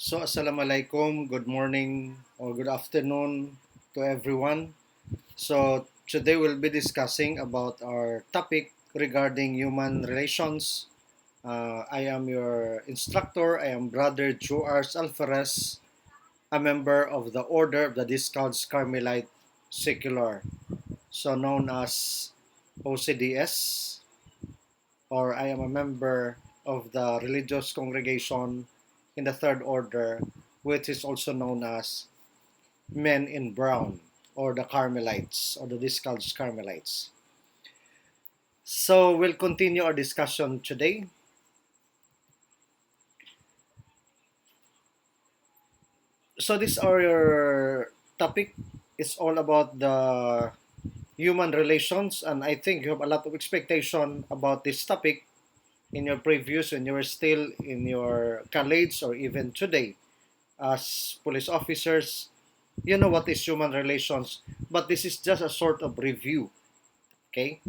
So, Assalamualaikum, good morning or good afternoon to everyone. So, today we'll be discussing about our topic regarding human relations. I am your instructor. I am Brother Joe Ars Alvarez, a member of the Order of the Discounts Carmelite Secular, so known as OCDS, or I am a member of the religious congregation in the Third Order, which is also known as Men in Brown, or the Carmelites, or the Discalced Carmelites. So we'll continue our discussion today. So this our topic is all about the human relations, and I think you have a lot of expectation about this topic in your previews when you were still in your college or even today as police officers. You know what is human relations, but this is just a sort of review. Okay?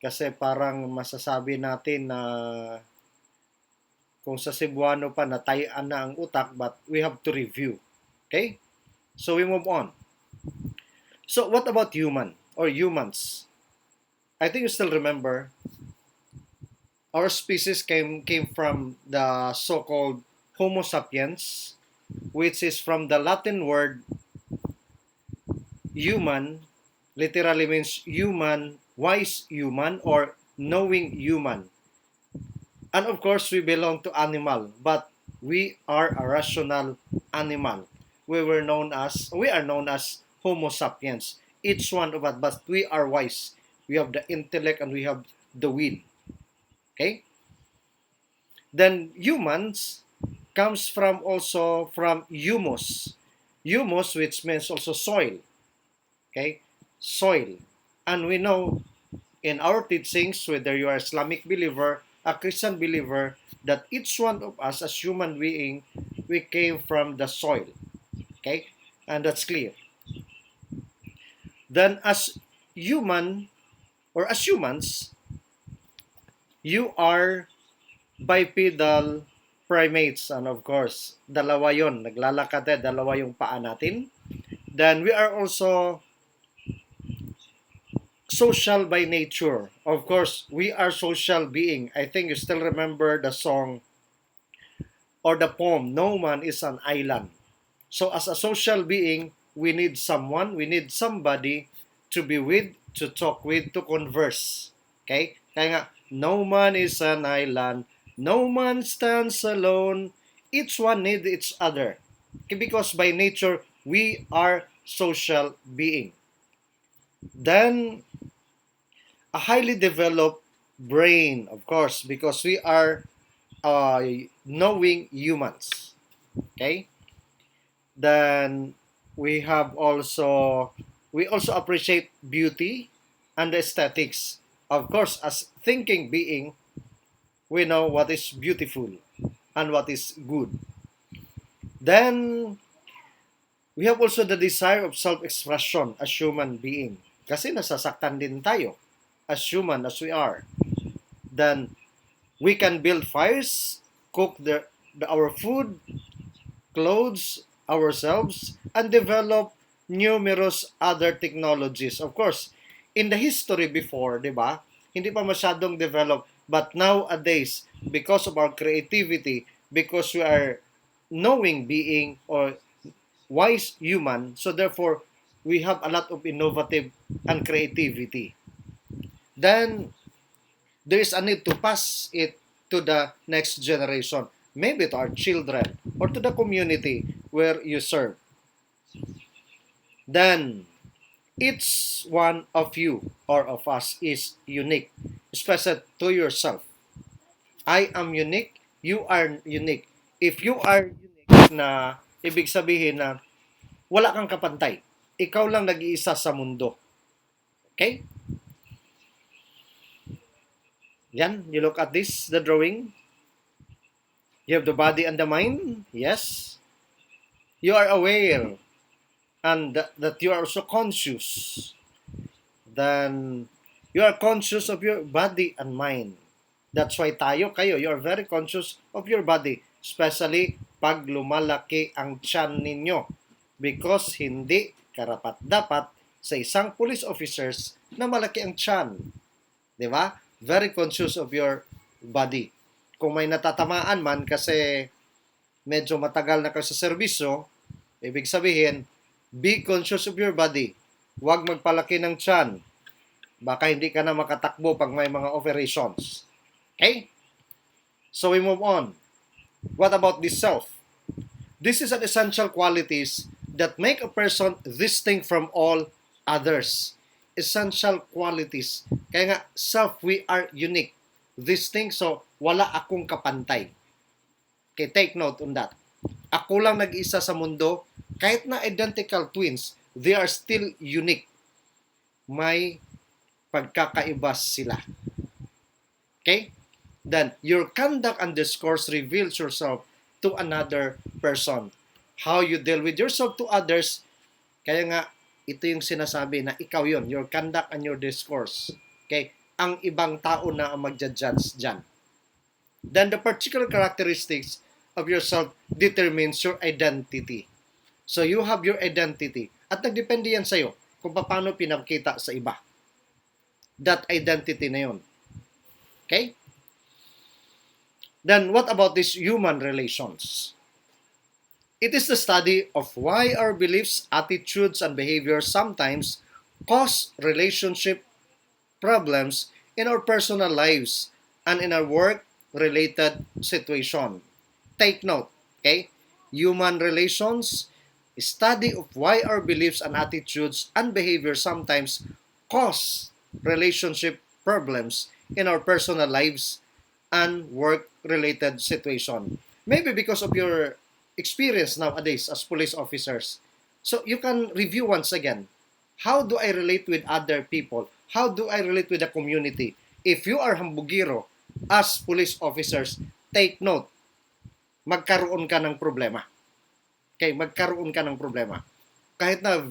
Kasi parang masasabi natin na kung sa Cebuano pa natayaan na ang utak, but we have to review. Okay? So we move on. So what about human or humans? I think you still remember our species came from the so-called Homo sapiens, which is from the Latin word human, literally means human, wise human, or knowing human. And of course, we belong to animal, but we are a rational animal. We are known as Homo sapiens. Each one of us, but we are wise. We have the intellect and we have the will. Okay? Then humans comes from also from humus. Humus, which means also soil. Okay? Soil. And we know in our teachings, whether you are Islamic believer, a Christian believer, that each one of us as human being, we came from the soil. Okay? And that's clear. Then as human or as humans, you are bipedal primates. And of course, dalawa yon. Naglalakad tayo, dalawa yung paa natin. Then we are also social by nature. Of course, we are social being. I think you still remember the song or the poem, No Man is an Island. So as a social being, we need someone, we need somebody to be with, to talk with, to converse. Okay? Kaya nga, no man is an island, no man stands alone, each one needs each other. Okay? Because by nature, we are social being. Then, a highly developed brain, of course, because we are knowing humans. Okay? Then we also appreciate beauty and aesthetics. Of course, as thinking being, we know what is beautiful and what is good. Then we have also the desire of self-expression as human being. Kasi nasasaktan din tayo as human as we are. Then we can build fires, cook our food, clothes ourselves, and develop numerous other technologies. Of course, in the history before, di ba, hindi pa masyadong developed. But nowadays, because of our creativity, because we are knowing being or wise human, so therefore, we have a lot of innovative and creativity. Then, there is a need to pass it to the next generation, maybe to our children or to the community where you serve. Then, each one of you or of us is unique, especially to yourself. I am unique, you are unique. If you are unique, na ibig sabihin na wala kang kapantay. Ikaw lang nag-iisa sa mundo. Okay? Yan, you look at this, the drawing. You have the body and the mind. Yes. You are aware and that you are also conscious. Then you are conscious of your body and mind. That's why kayo, you are very conscious of your body, especially pag lumalaki ang tiyan ninyo. Because hindi karapat-dapat sa isang police officers na malaki ang tiyan. Di ba? Very conscious of your body. Kung may natatamaan man kasi medyo matagal na kayo sa serbisyo, ibig sabihin, be conscious of your body. Huwag magpalaki ng tiyan. Baka hindi ka na makatakbo pag may mga operations. Okay? So we move on. What about this self? This is an essential qualities that make a person distinct from all others. Essential qualities. Kaya nga, self, we are unique. Distinct, so wala akong kapantay. Okay, take note on that. Ako lang nag-isa sa mundo. Kahit na identical twins, they are still unique. May pagkakaibas sila. Okay? Then, your conduct and discourse reveals yourself to another person. How you deal with yourself to others, kaya nga, ito yung sinasabi na ikaw yon, your conduct and your discourse. Okay? Ang ibang tao na ang magja-judge dyan. Then, the particular characteristics of yourself determines your identity. So, you have your identity. At nagdepende yan sa'yo kung paano pinakita sa iba. That identity na yun. Okay? Then, what about these human relations? It is the study of why our beliefs, attitudes, and behaviors sometimes cause relationship problems in our personal lives and in our work-related situation. Take note, okay? Human relations, study of why our beliefs and attitudes and behaviors sometimes cause relationship problems in our personal lives and work-related situation. Maybe because of your experience nowadays as police officers. So you can review once again. How do I relate with other people? How do I relate with the community? If you are hambugiro as police officers, take note. Magkaroon ka ng problema. Okay, magkaroon ka ng problema. Kahit na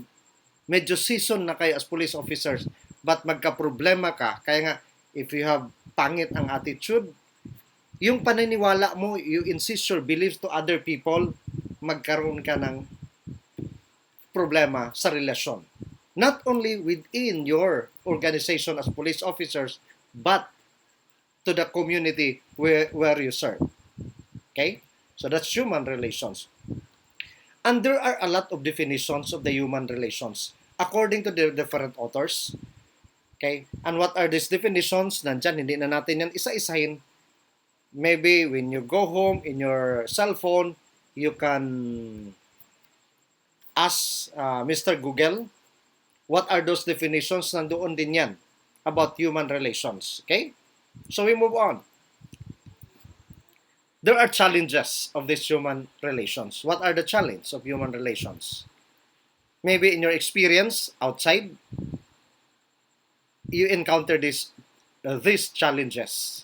medyo season na kayo as police officers, but magka-problema ka, kaya nga, if you have pangit ang attitude, yung paniniwala mo, you insist your beliefs to other people, magkaroon ka ng problema sa relasyon. Not only within your organization as police officers, but to the community where you serve. Okay? So that's human relations. And there are a lot of definitions of the human relations according to the different authors. Okay? And what are these definitions? Nandyan, hindi na natin yan isa-isahin. Maybe when you go home in your cell phone, you can ask Mr. Google, what are those definitions? Nandoon din yan about human relations. Okay? So we move on. There are challenges of these human relations. What are the challenges of human relations? Maybe in your experience outside, you encounter these challenges.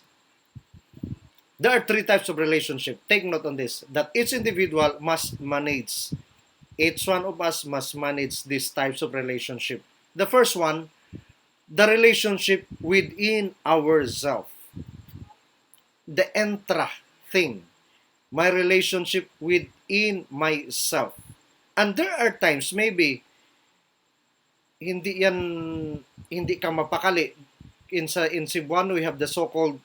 There are three types of relationship. Take note on this, that each individual must manage. Each one of us must manage these types of relationship. The first one, the relationship within ourselves. The entra thing. My relationship within myself. And there are times, maybe, hindi ka mapakali. In Cebuano, we have the so-called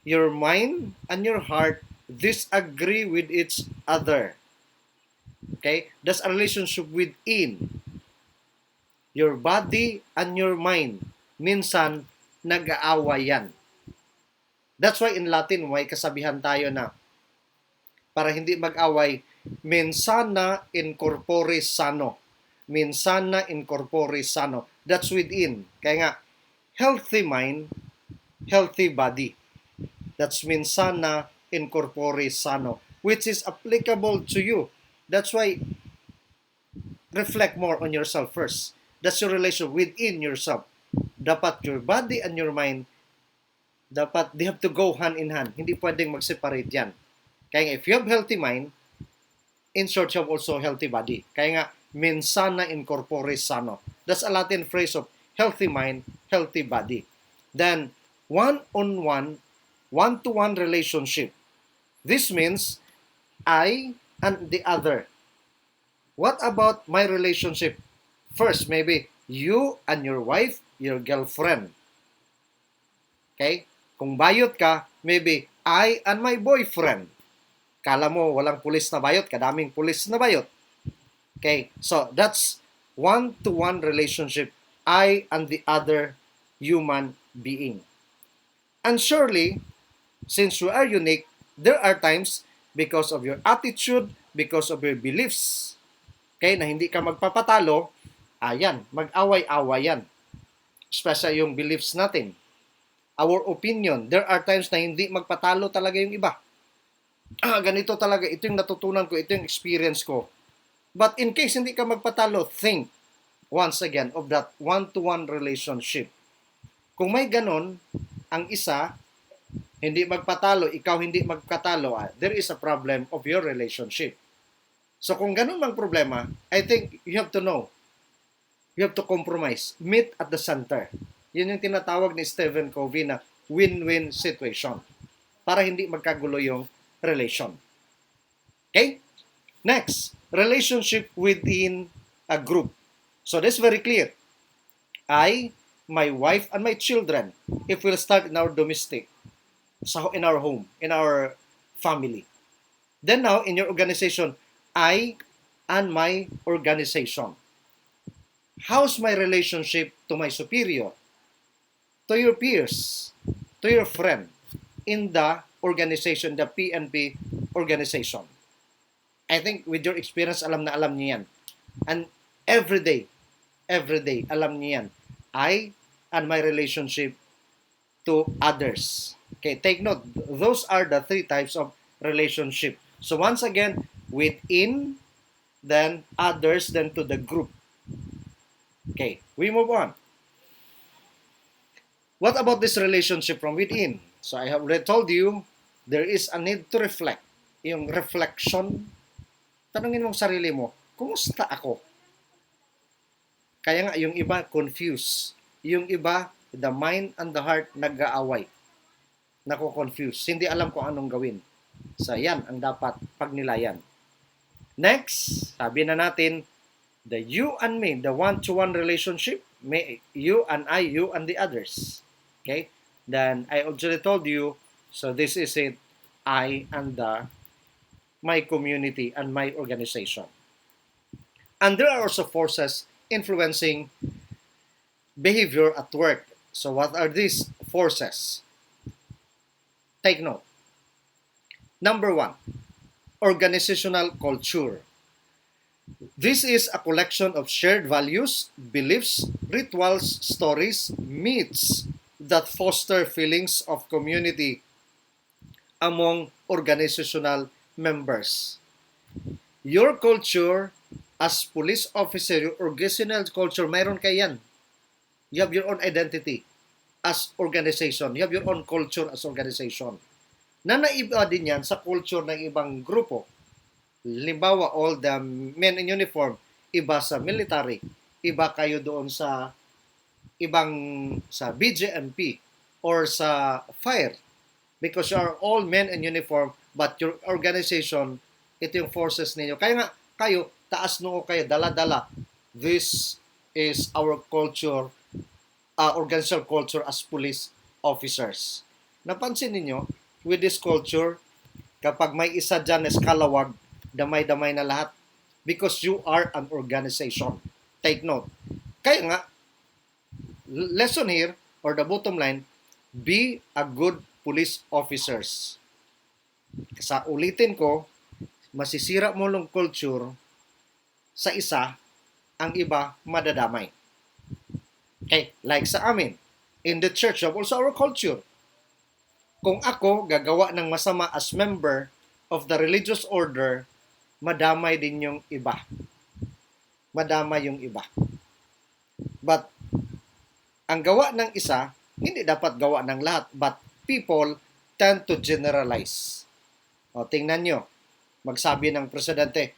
your mind and your heart disagree with each other. Okay? That's a relationship within. Your body and your mind. Minsan, nag-aaway yan. That's why in Latin, may kasabihan tayo na para hindi mag-away, mensana in corpore sano. Mensana in corpore sano. That's within. Kaya nga, healthy mind, healthy body. That's mensana in corpore sano, which is applicable to you. That's why reflect more on yourself first. That's your relation within yourself. Dapat your body and your mind, they have to go hand in hand. Hindi pwedeng mag-separate yan. Kaya nga, if you have healthy mind, in short, you have also healthy body. Kaya nga, mensana in corpore sano. That's a Latin phrase of healthy mind, healthy body. Then, one-to-one relationship. This means, I and the other. What about my relationship? First, maybe you and your wife, your girlfriend. Okay? Kung bayot ka, maybe I and my boyfriend. Kala mo walang pulis na bayot, kadaming pulis na bayot. Okay? So, that's one-to-one relationship, I and the other human being. And surely, since you are unique, there are times because of your attitude, because of your beliefs, okay, na hindi ka magpapatalo, ayan, mag-away-away yan. Especially yung beliefs natin. Our opinion, there are times na hindi magpatalo talaga yung iba. Ganito talaga, ito yung natutunan ko, ito yung experience ko. But in case hindi ka magpatalo, think once again of that one-to-one relationship. Kung may ganon, ang isa, hindi magpatalo, ikaw hindi magpatalo, there is a problem of your relationship. So kung ganon mang problema, I think you have to know, you have to compromise, meet at the center. Yun yung tinatawag ni Stephen Covey na win-win situation para hindi magkagulo yung relation. Okay? Next, relationship within a group. So this is very clear. I, my wife, and my children, if we'll start in our domestic, so in our home, in our family. Then now, in your organization, I and my organization. How's my relationship to my superior, to your peers, to your friend in the organization, the PNP organization? I think with your experience, alam na alam niyo yan. And every day, alam niyo yan. I and my relationship to others. Okay, take note. Those are the three types of relationship. So once again, within, then others, then to the group. Okay, we move on. What about this relationship from within? So I have already told you, there is a need to reflect. Yung reflection, tanungin mong sarili mo, kumusta ako? Kaya nga, yung iba confused. Yung iba, the mind and the heart nag-aaway. Nako-confuse. Hindi alam kung anong gawin. So yan ang dapat pagnilayan. Next, sabi na natin, the you and me, the one-to-one relationship, you and I, you and the others. Okay? Then I already told you, so this is it, I and my community and my organization. And there are also forces influencing behavior at work. So what are these forces? Take note. Number 1, organizational culture. This is a collection of shared values, beliefs, rituals, stories, myths that foster feelings of community among organizational members. Your culture as police officer, your organizational culture, mayroon kayo yan. You have your own identity as organization. You have your own culture as organization. Na naiba din yan sa culture ng ibang grupo. Halimbawa, all the men in uniform, iba sa military, iba kayo doon sa ibang sa BJMP or sa fire, because you are all men in uniform, but your organization, ito yung forces ninyo. Kaya nga, kayo, taas noo kayo, dala-dala. This is our culture, organizational culture as police officers. Napansin niyo with this culture, kapag may isa dyan na eskalawag, damay-damay na lahat. Because you are an organization. Take note. Kaya nga, lesson here, or the bottom line, be a good police officers. Sa ulitin ko, masisira mo ng culture sa isa, ang iba madadamay. Okay, like sa amin, in the church, also our culture. Kung ako gagawa ng masama as member of the religious order, madamay din yung iba. Madamay yung iba. But, ang gawa ng isa, hindi dapat gawa ng lahat. But, people tend to generalize. O, tingnan nyo. Magsabi ng presidente,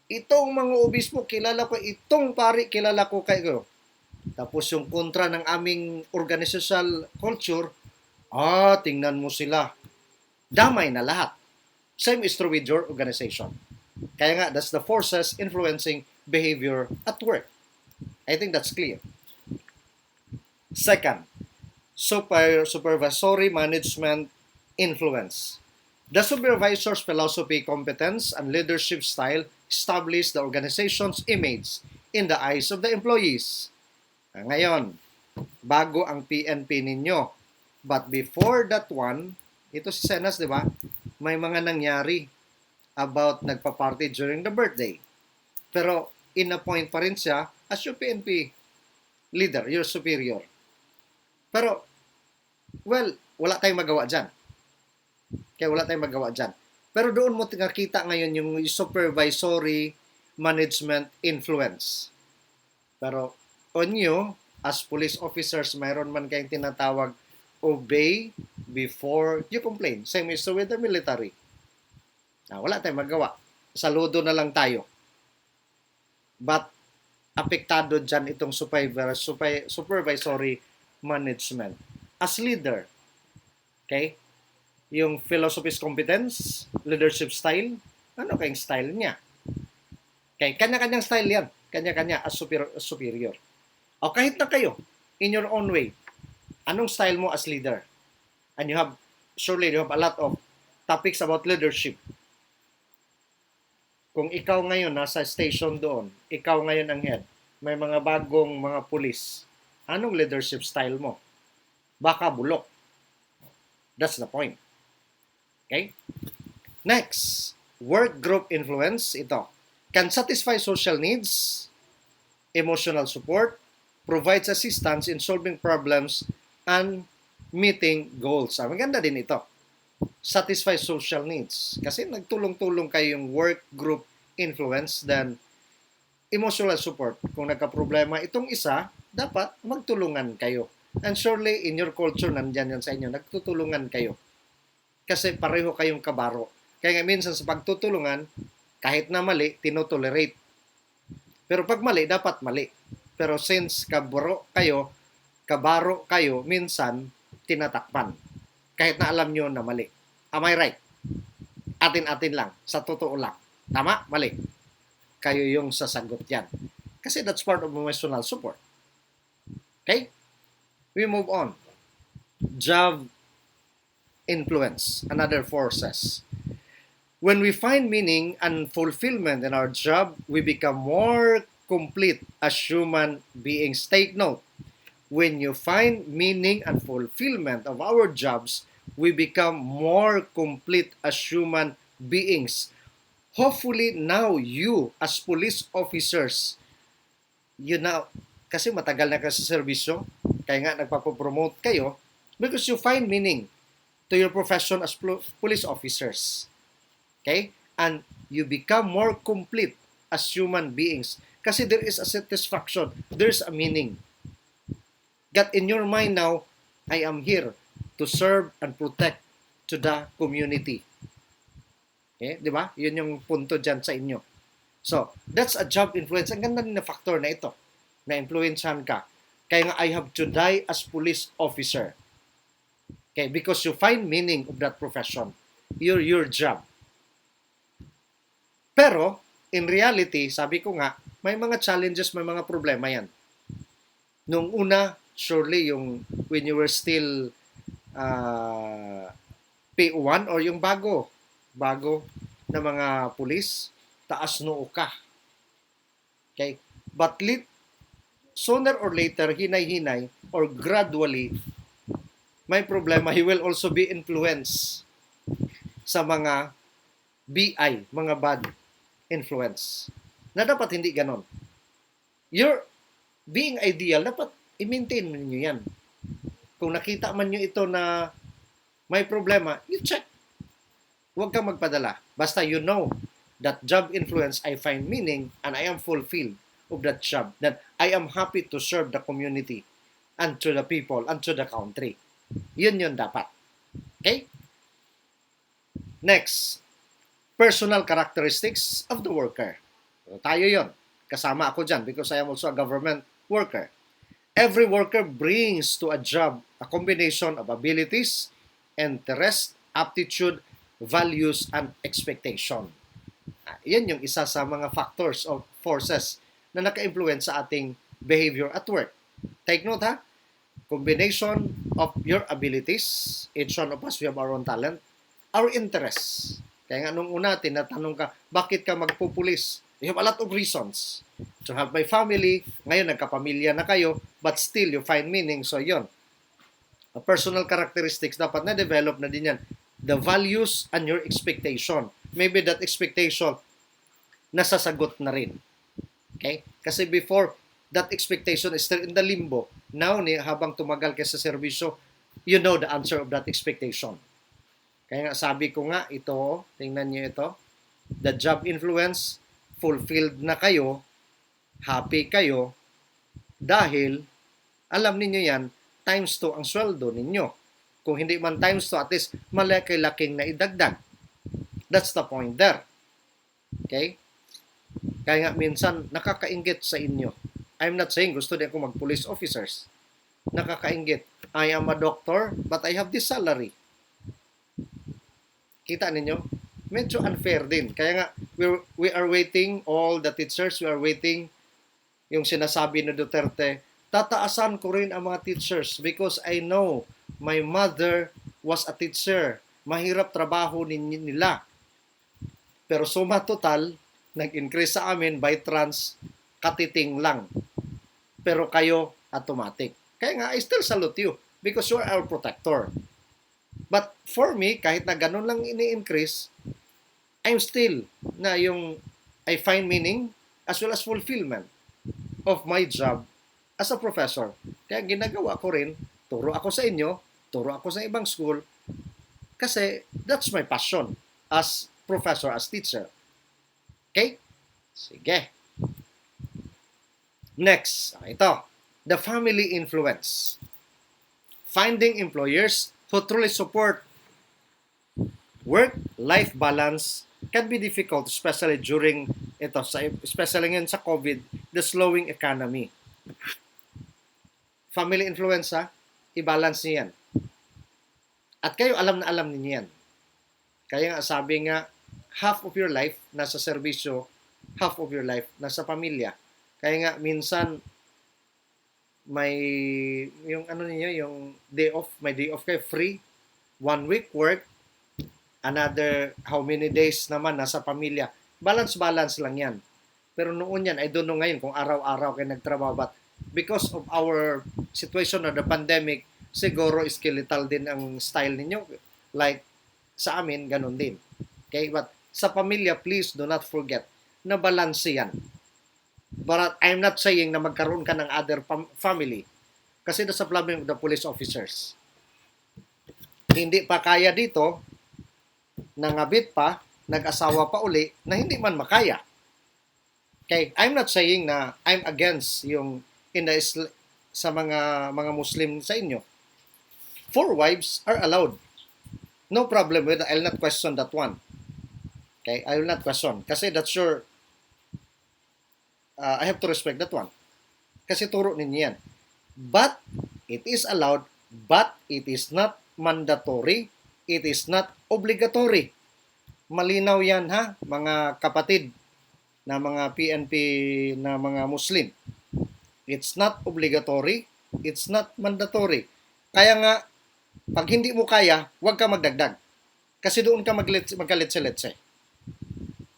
itong mga obispo, kilala ko, itong pari, kilala ko kayo. Tapos yung kontra ng aming organizational culture, tingnan mo sila. Damay na lahat. Same is true with your organization. Kaya nga, that's the forces influencing behavior at work. I think that's clear. Second, supervisory management influence. The supervisor's philosophy, competence, and leadership style establish the organization's image in the eyes of the employees. Ngayon, bago ang PNP ninyo. But before that one, ito si Senas, di ba? May mga nangyari about nagpa-party during the birthday. Pero in-appoint pa rin siya as your PNP leader, your superior. Pero, well, wala tayong magawa dyan. Kaya wala tayong magawa dyan. Pero doon mo nakita ngayon yung supervisory management influence. Pero on you, as police officers, mayroon man kayong tinatawag, obey before you complain. Same is with the military. Wala tayong magawa. Saludo na lang tayo. But, apektado dyan itong supervisory management. As leader, okay, yung philosophy's competence, leadership style, ano kayong style niya? Okay, kanya-kanyang style yan. Kanya-kanya as superior. O kahit na kayo, in your own way, anong style mo as leader? And surely you have a lot of topics about leadership. Kung ikaw ngayon nasa station doon, ikaw ngayon ang head, may mga bagong mga pulis, anong leadership style mo? Baka bulok. That's the point. Okay? Next, work group influence. Ito. Can satisfy social needs, emotional support, provides assistance in solving problems, and meeting goals. Maganda din ito. Satisfy social needs. Kasi nagtulong-tulong kayo yung work group influence, then emotional support. Kung nagka-problema itong isa, dapat magtulungan kayo. And surely, in your culture, nandyan yan sa inyo, nagtutulungan kayo. Kasi pareho kayong kabaro. Kaya nga minsan sa pagtutulungan, kahit na mali, tinotolerate. Pero pag mali, dapat mali. Pero since kabaro kayo, minsan, tinatakpan. Kahit na alam nyo na mali. Am I right? Atin-atin lang. Sa totoo lang. Tama? Mali. Kayo yung sasagot yan. Kasi that's part of emotional support. Okay? We move on. Job influence. Another forces. When we find meaning and fulfillment in our job, we become more complete as human beings. Take note. When you find meaning and fulfillment of our jobs, we become more complete as human beings. Hopefully now you as police officers, kasi matagal na kayo sa serbisyo, kaya nga nagpapopromote kayo, because you find meaning to your profession as police officers. Okay? And you become more complete as human beings. Kasi there is a satisfaction, there's a meaning. Got in your mind now, I am here to serve and protect to the community. Okay? Di ba? Yun yung punto dyan sa inyo. So, that's a job influence. Ang ganda na factor na ito, na influencehan ka. Kaya nga, I have to die as police officer. Okay? Because you find meaning of that profession. Your job. Pero, in reality, sabi ko nga, may mga challenges, may mga problema yan. Nung una, surely when you were still P1 or yung bago na mga pulis, taas noo ka. Okay? But sooner or later, hinay-hinay or gradually, may problema, he will also be influenced sa mga BI, mga bad influence. Na dapat hindi ganon. Your being ideal, dapat i-maintain ninyo yan. Kung nakita man nyo ito na may problema, you check. Huwag kang magpadala. Basta you know that job influence, I find meaning and I am fulfilled of that job. That I am happy to serve the community and to the people and to the country. Yun dapat. Okay? Next, personal characteristics of the worker. So, tayo yon. Kasama ako dyan because I am also a government worker. Every worker brings to a job a combination of abilities, interest, aptitude, values, and expectation. Yan yung isa sa mga factors or forces na naka-influence sa ating behavior at work. Take note ha, combination of your abilities, each one of us, we have our own talent, our interests. Kaya nga nung una, tinatanong ka, bakit ka magpupulis? You have a lot of reasons. To have my family, ngayon nagkapamilya na kayo, but still you find meaning. So yon, a personal characteristics dapat na-develop na din yan. The values and your expectation. Maybe that expectation nasasagot na rin. Okay? Kasi before, that expectation is still in the limbo. Now, habang tumagal ka sa serbisyo, you know the answer of that expectation. Kaya nga sabi ko nga, ito, tingnan niyo ito, the job influence, fulfilled na kayo, happy kayo, dahil, alam niyo yan, times 2 ang sweldo ninyo. Kung hindi man times 2, at least malaki-laking na idagdag. That's the point there. Okay? Kaya nga minsan, nakakainggit sa inyo. I'm not saying gusto din ako mag-police officers. Nakakainggit. I am a doctor, but I have this salary. Kita ninyo? Medyo unfair din. Kaya nga, we are waiting, all the teachers, we are waiting, yung sinasabi ni Duterte, tataasan ko rin ang mga teachers because I know my mother was a teacher. Mahirap trabaho nila. Pero suma total, nag-increase sa amin by trans, katiting lang. Pero kayo, automatic. Kaya nga, I still salute you because you are our protector. But for me, kahit na ganun lang ini-increase, I'm still na yung I find meaning as well as fulfillment of my job as a professor. Kaya ginagawa ko rin, turo ako sa inyo, turo ako sa ibang school, kasi that's my passion as professor, as teacher. Okay? Sige. Next, ito. The family influence. Finding employers who truly support work-life balance can be difficult, especially during ito, especially ngayon sa COVID, the slowing economy. Family influence, i-balance niyo yan. At kayo alam na alam niyo yan. Kaya nga sabi nga, half of your life nasa serbisyo, half of your life nasa pamilya. Kaya nga minsan may yung ano niyo, yung day off, may day off kayo free, 1 week work, another how many days naman nasa pamilya. Balance lang yan. Pero noon yan, I don't know ngayon kung araw-araw kayo nagtrabaho, but because of our situation of the pandemic, siguro skeletal din ang style ninyo. Like sa amin, ganun din. Okay? But sa pamilya, please do not forget na balance yan. But I'm not saying na magkaroon ka ng other family. Kasi that's a problem of the police officers. Hindi pa kaya dito, nangabit pa, nag-asawa pa uli, na hindi man makaya. Okay? I'm not saying na I'm against yung sa mga Muslim sa inyo. 4 wives are allowed. No problem with that. I'll not question that one. Okay? I will not question. Kasi that's your I have to respect that one. Kasi turo ninyo yan. But, it is allowed, but it is not mandatory, it is not obligatory. Malinaw yan ha, mga kapatid na mga PNP na mga Muslim. It's not obligatory, it's not mandatory. Kaya nga, pag hindi mo kaya, huwag ka magdagdag. Kasi doon ka magkaletse-letse.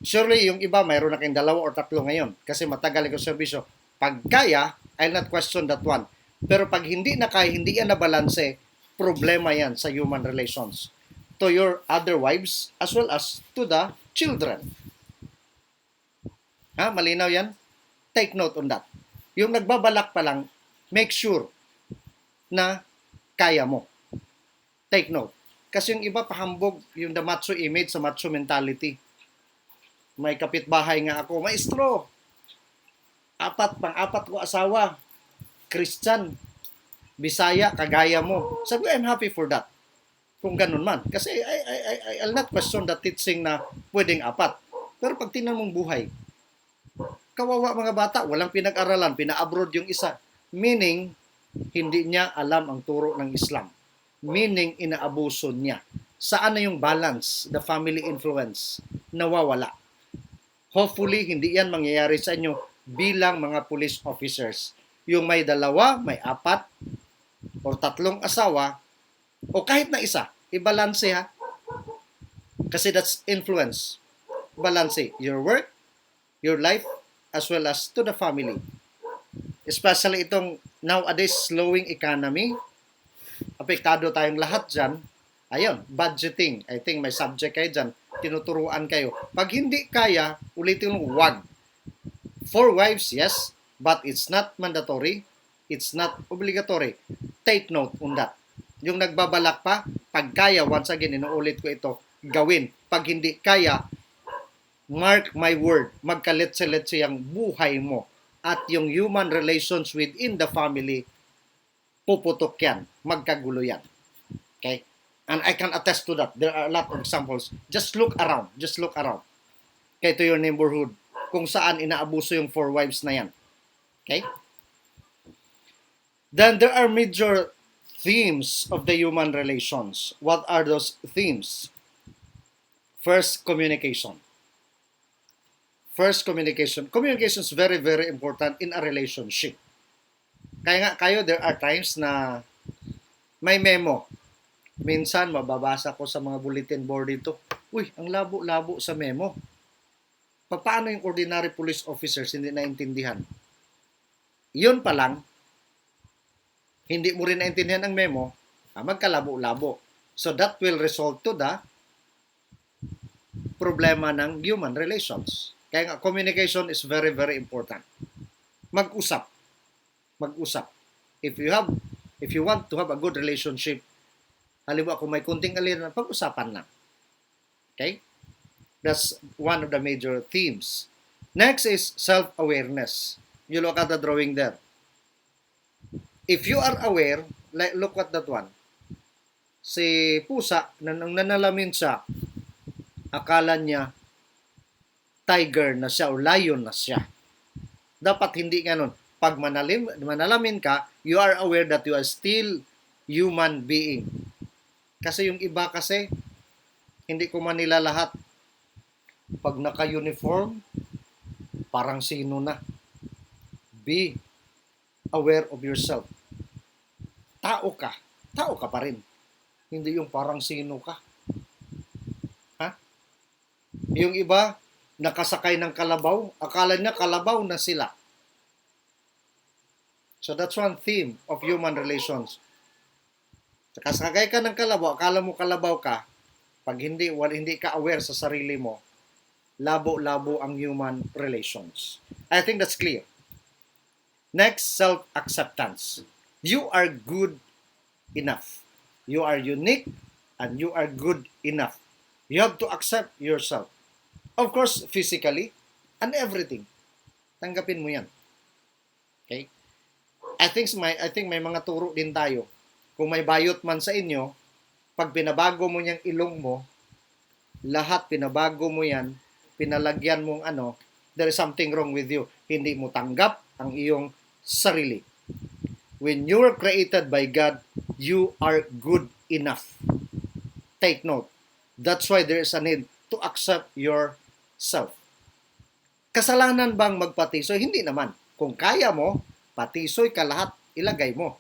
Surely, yung iba, mayroon na kayong 2 or 3 ngayon kasi matagal yung serbisyo. Pag kaya, I'll not question that one. Pero pag hindi na kaya, hindi yan nabalanse, problema yan sa human relations to your other wives as well as to the children. Malinaw yan? Take note on that. Yung nagbabalak pa lang, make sure na kaya mo. Take note. Kasi yung iba pahambog yung the macho image sa macho mentality. May kapitbahay nga ako, maestro, pang-apat ko asawa, Christian, Bisaya, kagaya mo. Sabi ko, I'm happy for that. Kung ganun man. Kasi I'll not question the teaching na pwedeng 4. Pero pag tingnan mong buhay, kawawa mga bata, walang pinag-aralan, pina-abroad yung isa. Meaning, hindi niya alam ang turo ng Islam. Meaning, inaabuso niya. Saan na yung balance, the family influence, nawawala. Hopefully, hindi yan mangyayari sa inyo bilang mga police officers. Yung may 2, may 4, o 3 asawa, o kahit na isa, ibalanse ha. Kasi that's influence. Balanse your work, your life, as well as to the family. Especially itong nowadays slowing economy, apektado tayong lahat dyan. Ayun, budgeting. I think may subject kayo dyan. Tinuturuan kayo. Pag hindi kaya, ulitin mo, wag. 4 wives, yes, but it's not mandatory. It's not obligatory. Take note on that. Yung nagbabalak pa, pag kaya, once again, inuulit ko ito, gawin. Pag hindi kaya, mark my word, magkalit-silit siyang buhay mo. At yung human relations within the family, puputok yan, magkagulo yan. Okay? And I can attest to that. There are a lot of examples. Just look around. Just look around. Okay, to your neighborhood. Kung saan inaabuso yung 4 wives na yan. Okay? Then there are major themes of the human relations. What are those themes? First, communication. First, communication. Communication is very, very important in a relationship. Kaya nga kayo, there are times na may memo. Minsan, mababasa ko sa mga bulletin board dito, uy, ang labo-labo sa memo. Paano yung ordinary police officers hindi naintindihan? Yun pa lang, hindi mo rin naintindihan ang memo, magkalabo-labo. So that will result to the problema ng human relations. Kaya nga, communication is very, very important. Mag-usap. Mag-usap. If you want to have a good relationship, halimbawa kung may kunting aliran, pag-usapan lang. Okay? That's one of the major themes. Next is self-awareness. You look at the drawing there. If you are aware, like, look at that one. Si pusa, nang nanalamin siya, akala niya tiger na siya o lion na siya. Dapat hindi ganun. Pag manalamin ka, you are aware that you are still human being. Kasi yung iba kasi, hindi ko man nila lahat. Pag naka-uniform, parang sino na. Be aware of yourself. Tao ka. Tao ka pa rin. Hindi yung parang sino ka. Ha? Yung iba, nakasakay ng kalabaw, akala niya kalabaw na sila. So that's one theme of human relations. Kasakay ka ng kalabaw, akala mo kalabaw ka, pag hindi ka aware sa sarili mo, labo-labo ang human relations. I think that's clear. Next, self-acceptance. You are good enough. You are unique and you are good enough. You have to accept yourself. Of course, physically and everything. Tanggapin mo yan. Okay? I think may mga turo din tayo. Kung may bayot man sa inyo, pag pinabago mo niyang ilong mo, lahat pinabago mo yan, pinalagyan mong there is something wrong with you. Hindi mo tanggap ang iyong sarili. When you are created by God, you are good enough. Take note. That's why there is a need to accept yourself. Kasalanan bang magpatisoy? Hindi naman. Kung kaya mo, patisoy ka lahat, ilagay mo.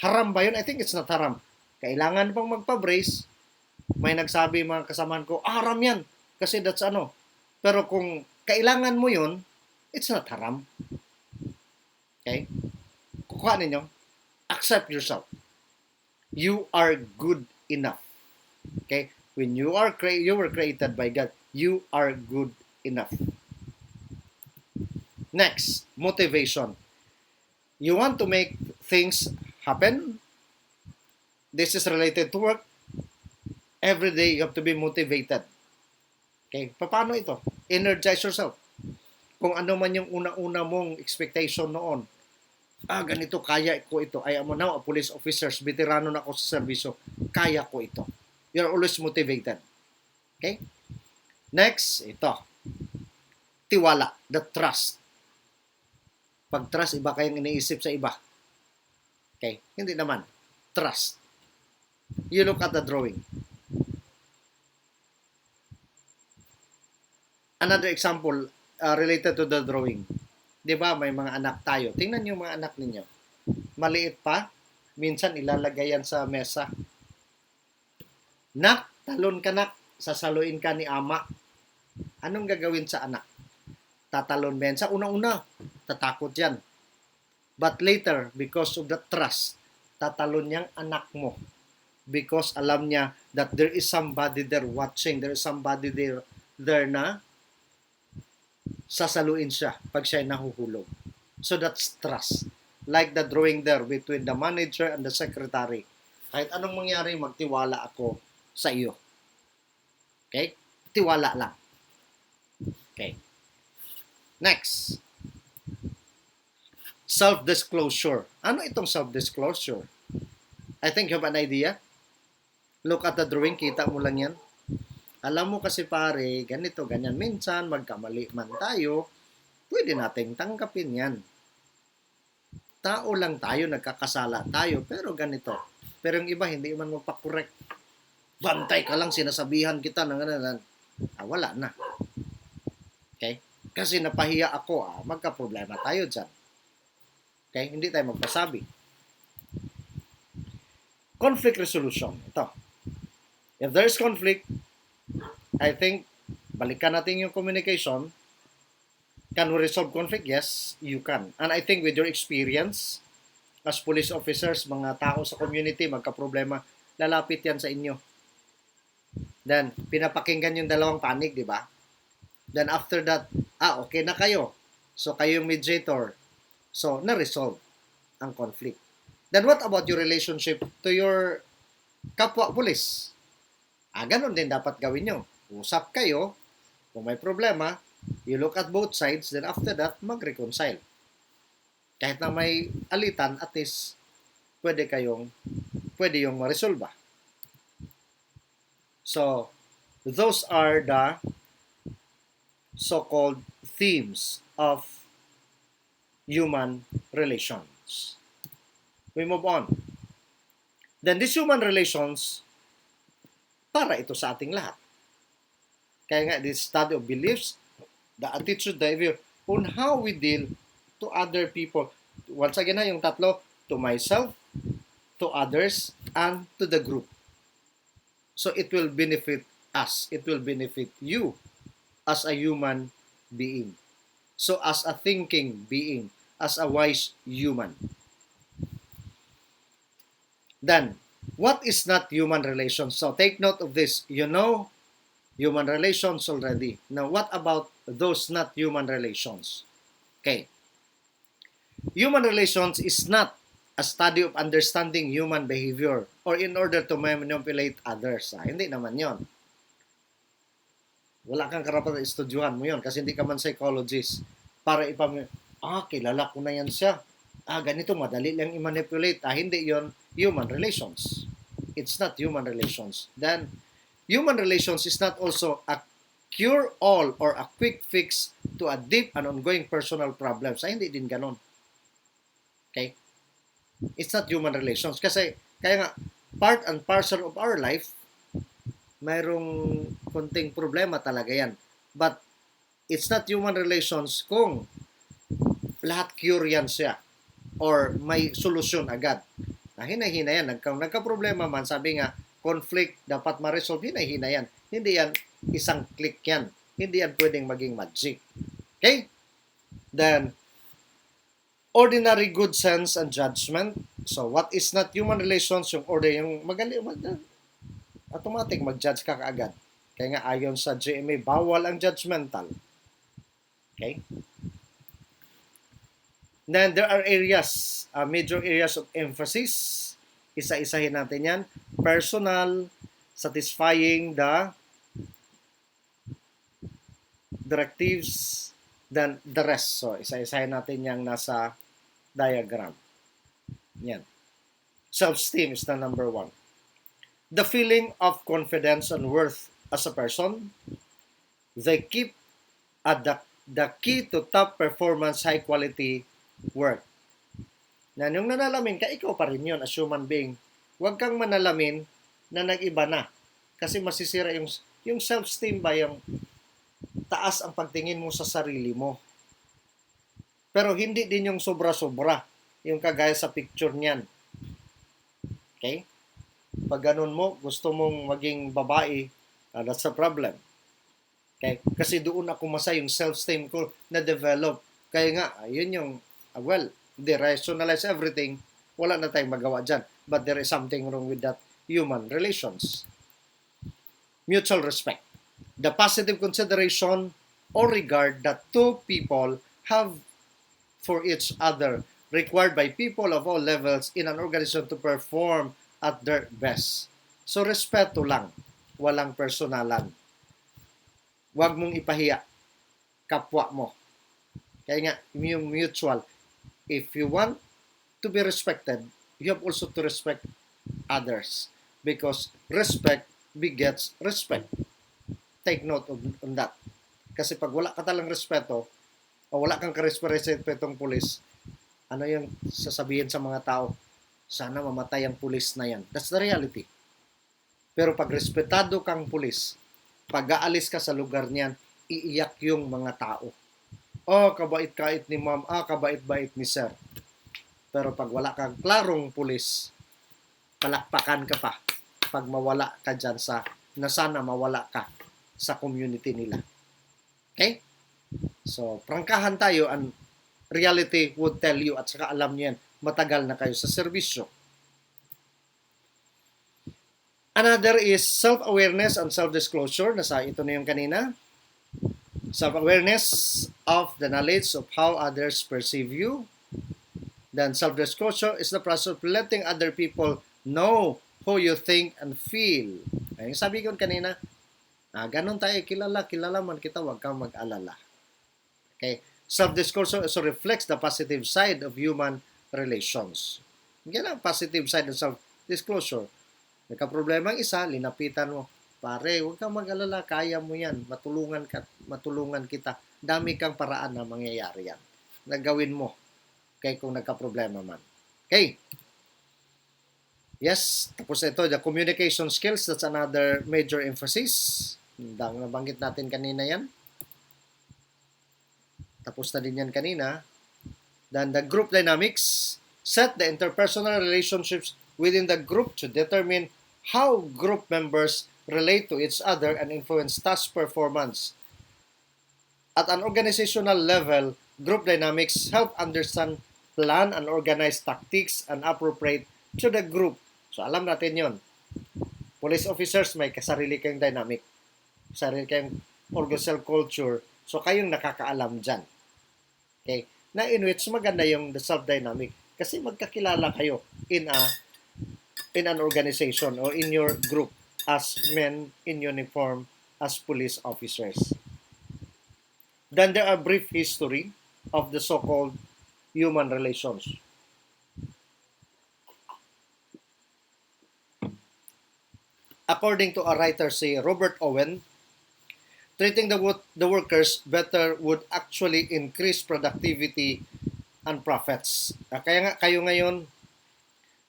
Haram ba yun? I think it's not haram. Kailangan bang magpa-brace? May nagsabi mga kasamahan ko, haram yan. Kasi that's Pero kung kailangan mo yun, it's not haram. Okay? Kukuha ninyo, accept yourself. You are good enough. Okay? When you were created by God, you are good enough. Next, motivation. You want to make things happen? This is related to work. Every day you have to be motivated. Okay? Paano ito? Energize yourself. Kung ano man yung una-una mong expectation noon. Ganito, kaya ko ito. I am now a police officer. Veterano na ako sa serbisyo. Kaya ko ito. You're always motivated. Okay? Next, ito. Tiwala. The trust. Pag trust, iba kayong iniisip sa iba. Okay? Hindi naman. Trust. You look at the drawing. Another example related to the drawing. 'Di ba, may mga anak tayo. Tingnan niyo mga anak ninyo. Maliit pa, minsan ilalagay yan sa mesa. Nak, talon ka nak, sasaluin ka ni ama. Anong gagawin sa anak? Tatalon ba yan? Sa una-una, tatakot yan. But later, because of the trust, tatalon niyang anak mo. Because alam niya that there is somebody there watching, there is somebody there na sasaluin siya pag siya nahuhulog. So that's trust. Like the drawing there between the manager and the secretary. Kahit anong mangyari, magtiwala ako sa iyo. Okay? Tiwala lang. Okay. Next. Self-disclosure. Ano itong self-disclosure? I think you have an idea. Look at the drawing, kita mo lang yan. Alam mo kasi pare, ganito, ganyan. Minsan, magkamali man tayo, pwede nating tanggapin yan. Tao lang tayo, nagkakasala tayo, pero ganito. Pero yung iba, hindi man magpakorek. Bantay ka lang, sinasabihan kita ng ganun. Wala na. Okay? Kasi napahiya ako, magka-problema tayo dyan. Okay? Hindi tayo magpasabi. Conflict resolution. Ito. If there's conflict, I think, balikan natin yung communication. Can we resolve conflict? Yes, you can. And I think with your experience, as police officers, mga tao sa community, magka-problema, lalapit yan sa inyo. Then, pinapakinggan yung dalawang panig, di ba? Then after that, okay na kayo. So, kayo yung mediator. So, na-resolve ang conflict. Then what about your relationship to your kapwa pulis? Ganun din dapat gawin nyo. Usap kayo, kung may problema, you look at both sides, then after that, mag-reconcile. Kahit na may alitan, at least, pwede yung ma-resolve. So, those are the so-called themes of human relations. We move on. Then these human relations, para ito sa ating lahat. Kaya nga, this study of beliefs, the attitude, the behavior, on how we deal to other people. Once again yung tatlo, to myself, to others, and to the group. So it will benefit us. It will benefit you as a human being. So as a thinking being, as a wise human. Then, what is not human relations? So take note of this. You know human relations already. Now, what about those not human relations? Okay. Human relations is not a study of understanding human behavior or in order to manipulate others. Hindi naman yon. Wala kang karapatan estudyuhan mo yon kasi hindi ka man psychologist para kilala ko na yan siya. Ganito, madali lang i-manipulate. Hindi yon human relations. It's not human relations. Then, human relations is not also a cure-all or a quick fix to a deep and ongoing personal problems. Hindi din ganon. Okay? It's not human relations. Kasi, kaya nga, part and parcel of our life, mayroong konting problema talaga yan. But, it's not human relations kung lahat cure yan siya or may solusyon agad. Hinay-hina yan. Nagka-problema man, sabi nga, conflict dapat ma-resolve, hinay-hina yan. Hindi yan isang click yan. Hindi yan pwedeng maging magic. Okay? Then, ordinary good sense and judgment. So, what is not human relations? Yung order, yung automatic mag-judge ka kaagad. Kaya nga, ayon sa GMA, bawal ang judgmental. Okay? Then, there are areas, major areas of emphasis. Isa-isahin natin yan. Personal, satisfying the directives, then the rest. So, isa-isahin natin yung nasa diagram. Yan. Self-esteem is the number one. The feeling of confidence and worth as a person. They keep at the key to top performance, high quality work. Na yung nanalamin ka, ikaw pa rin yun as human being. Huwag kang manalamin na nag-iba na. Kasi masisira yung self-esteem ba, yung taas ang pagtingin mo sa sarili mo. Pero hindi din yung sobra-sobra, yung kagaya sa picture niyan. Okay? Pag ganun mo, gusto mong maging babae, that's a problem. Okay? Kasi doon ako masa yung self-esteem ko na develop. Kaya nga, yun yung, they rationalize everything, wala na tayong magawa dyan. But there is something wrong with that human relations. Mutual respect. The positive consideration or regard that two people have for each other, required by people of all levels in an organization to perform at their best. So, respeto lang. Walang personalan. Huwag mong ipahiya kapwa mo. Kaya nga, yung mutual. If you want to be respected, you have also to respect others. Because respect begets respect. Take note on that. Kasi pag wala ka talang respeto, o wala kang karespetong pulis, ano yung sasabihin sa mga tao? Sana mamatay ang pulis na yan. That's the reality. Pero pag respetado kang pulis, pag aalis ka sa lugar niyan, iiyak yung mga tao. Oh, kabait-kait ni ma'am. Kabait-bait ni sir. Pero pag wala kang klarong pulis, palakpakan ka pa pag mawala ka dyan na sana mawala ka sa community nila. Okay? So, prangkahan tayo, and reality would tell you, at saka alam niyo yan, matagal na kayo sa serbisyo. Another is self-awareness and self-disclosure. Nasa ito na yung kanina. Self-awareness of the knowledge of how others perceive you. Then self-disclosure is the process of letting other people know who you think and feel. Ay, sabi ko kanina, ganun tayo, kilala man kita, huwag kang mag-alala. Okay? Self-disclosure also reflects the positive side of human relations. Yan ang positive side of self-disclosure. Nagka-problema ang isa, linapitan mo. Pare, huwag kang mag-alala, kaya mo yan. Matulungan kita. Dami kang paraan na mangyayari yan. Nagawin mo. Okay, kung nagka-problema man. Okay. Yes, tapos ito, the communication skills, that's another major emphasis. Nabanggit natin kanina yan. Tapos na din yan kanina. Then the group dynamics, set the interpersonal relationships within the group to determine how group members relate to each other and influence task performance. At an organizational level, group dynamics help understand, plan, and organize tactics and appropriate to the group. So alam natin yon. Police officers, may kasarili kayong dynamic. Sarili kayong organizational culture. So kayong nakakaalam dyan. Okay? Na in which maganda yung the self-dynamic. Kasi magkakilala kayo in an organization or in your group as men in uniform, as police officers. Then there are brief history of the so-called human relations. According to a writer, say Robert Owen, treating the workers better would actually increase productivity and profits. Kaya nga kayo ngayon,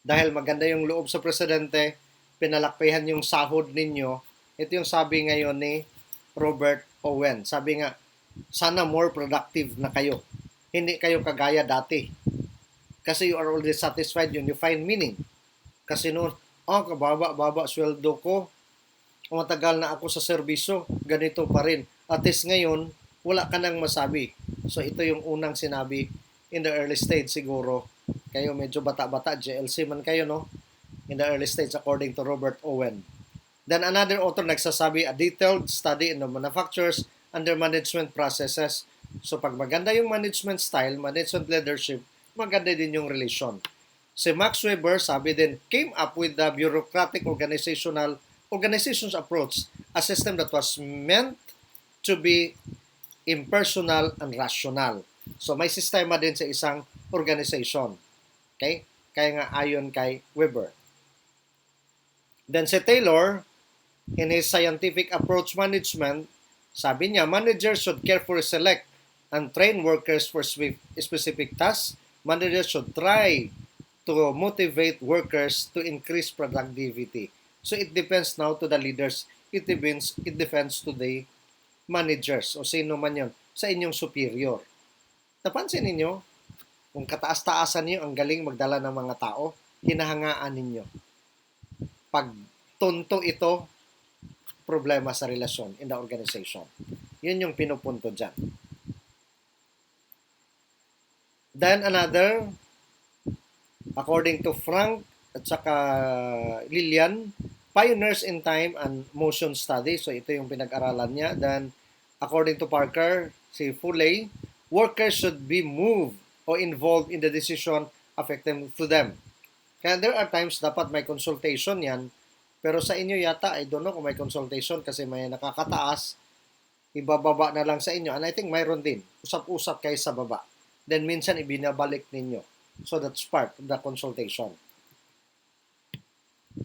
dahil maganda yung loob sa presidente, pinalakpihan yung sahod ninyo. Ito yung sabi ngayon ni Robert Owen. Sabi nga, sana more productive na kayo. Hindi kayo kagaya dati. Kasi you are already satisfied yun. You find meaning. Kasi noon, kababa sweldo ko. Matagal na ako sa serbisyo. Ganito pa rin. At least ngayon, wala ka nang masabi. So ito yung unang sinabi in the early stage siguro. Kayo medyo bata-bata, JLC man kayo, no? In the early stage, according to Robert Owen. Then another author nagsasabi, a detailed study in the manufacturers and their management processes. So pag maganda yung management style, management leadership, maganda din yung relation. Si Max Weber, sabi din, came up with the bureaucratic organization's approach, a system that was meant to be impersonal and rational. So may sistema din sa isang organization. Okay? Kaya nga ayon kay Weber. Then si Taylor, in his scientific approach management, sabi niya, managers should carefully select and train workers for specific tasks. Managers should try to motivate workers to increase productivity. So it depends now to the leaders. It depends to the managers o sino man yon sa inyong superior. Napansin ninyo, kung kataas-taasan niyo ang galing magdala ng mga tao, hinahangaan ninyo. Pag tunto ito, problema sa relasyon in the organization. Yun yung pinupunto dyan. Then another, according to Frank at saka Lillian, pioneers in time and motion study. So ito yung pinag-aralan niya. Then according to Parker, si Fuley, workers should be moved or involved in the decision affecting to them. Kaya there are times dapat may consultation yan. Pero sa inyo yata, I don't know kung may consultation kasi may nakakataas, ibababa na lang sa inyo. And I think mayroon din. Usap-usap kayo sa baba. Then minsan ibinabalik ninyo. So that's part of the consultation.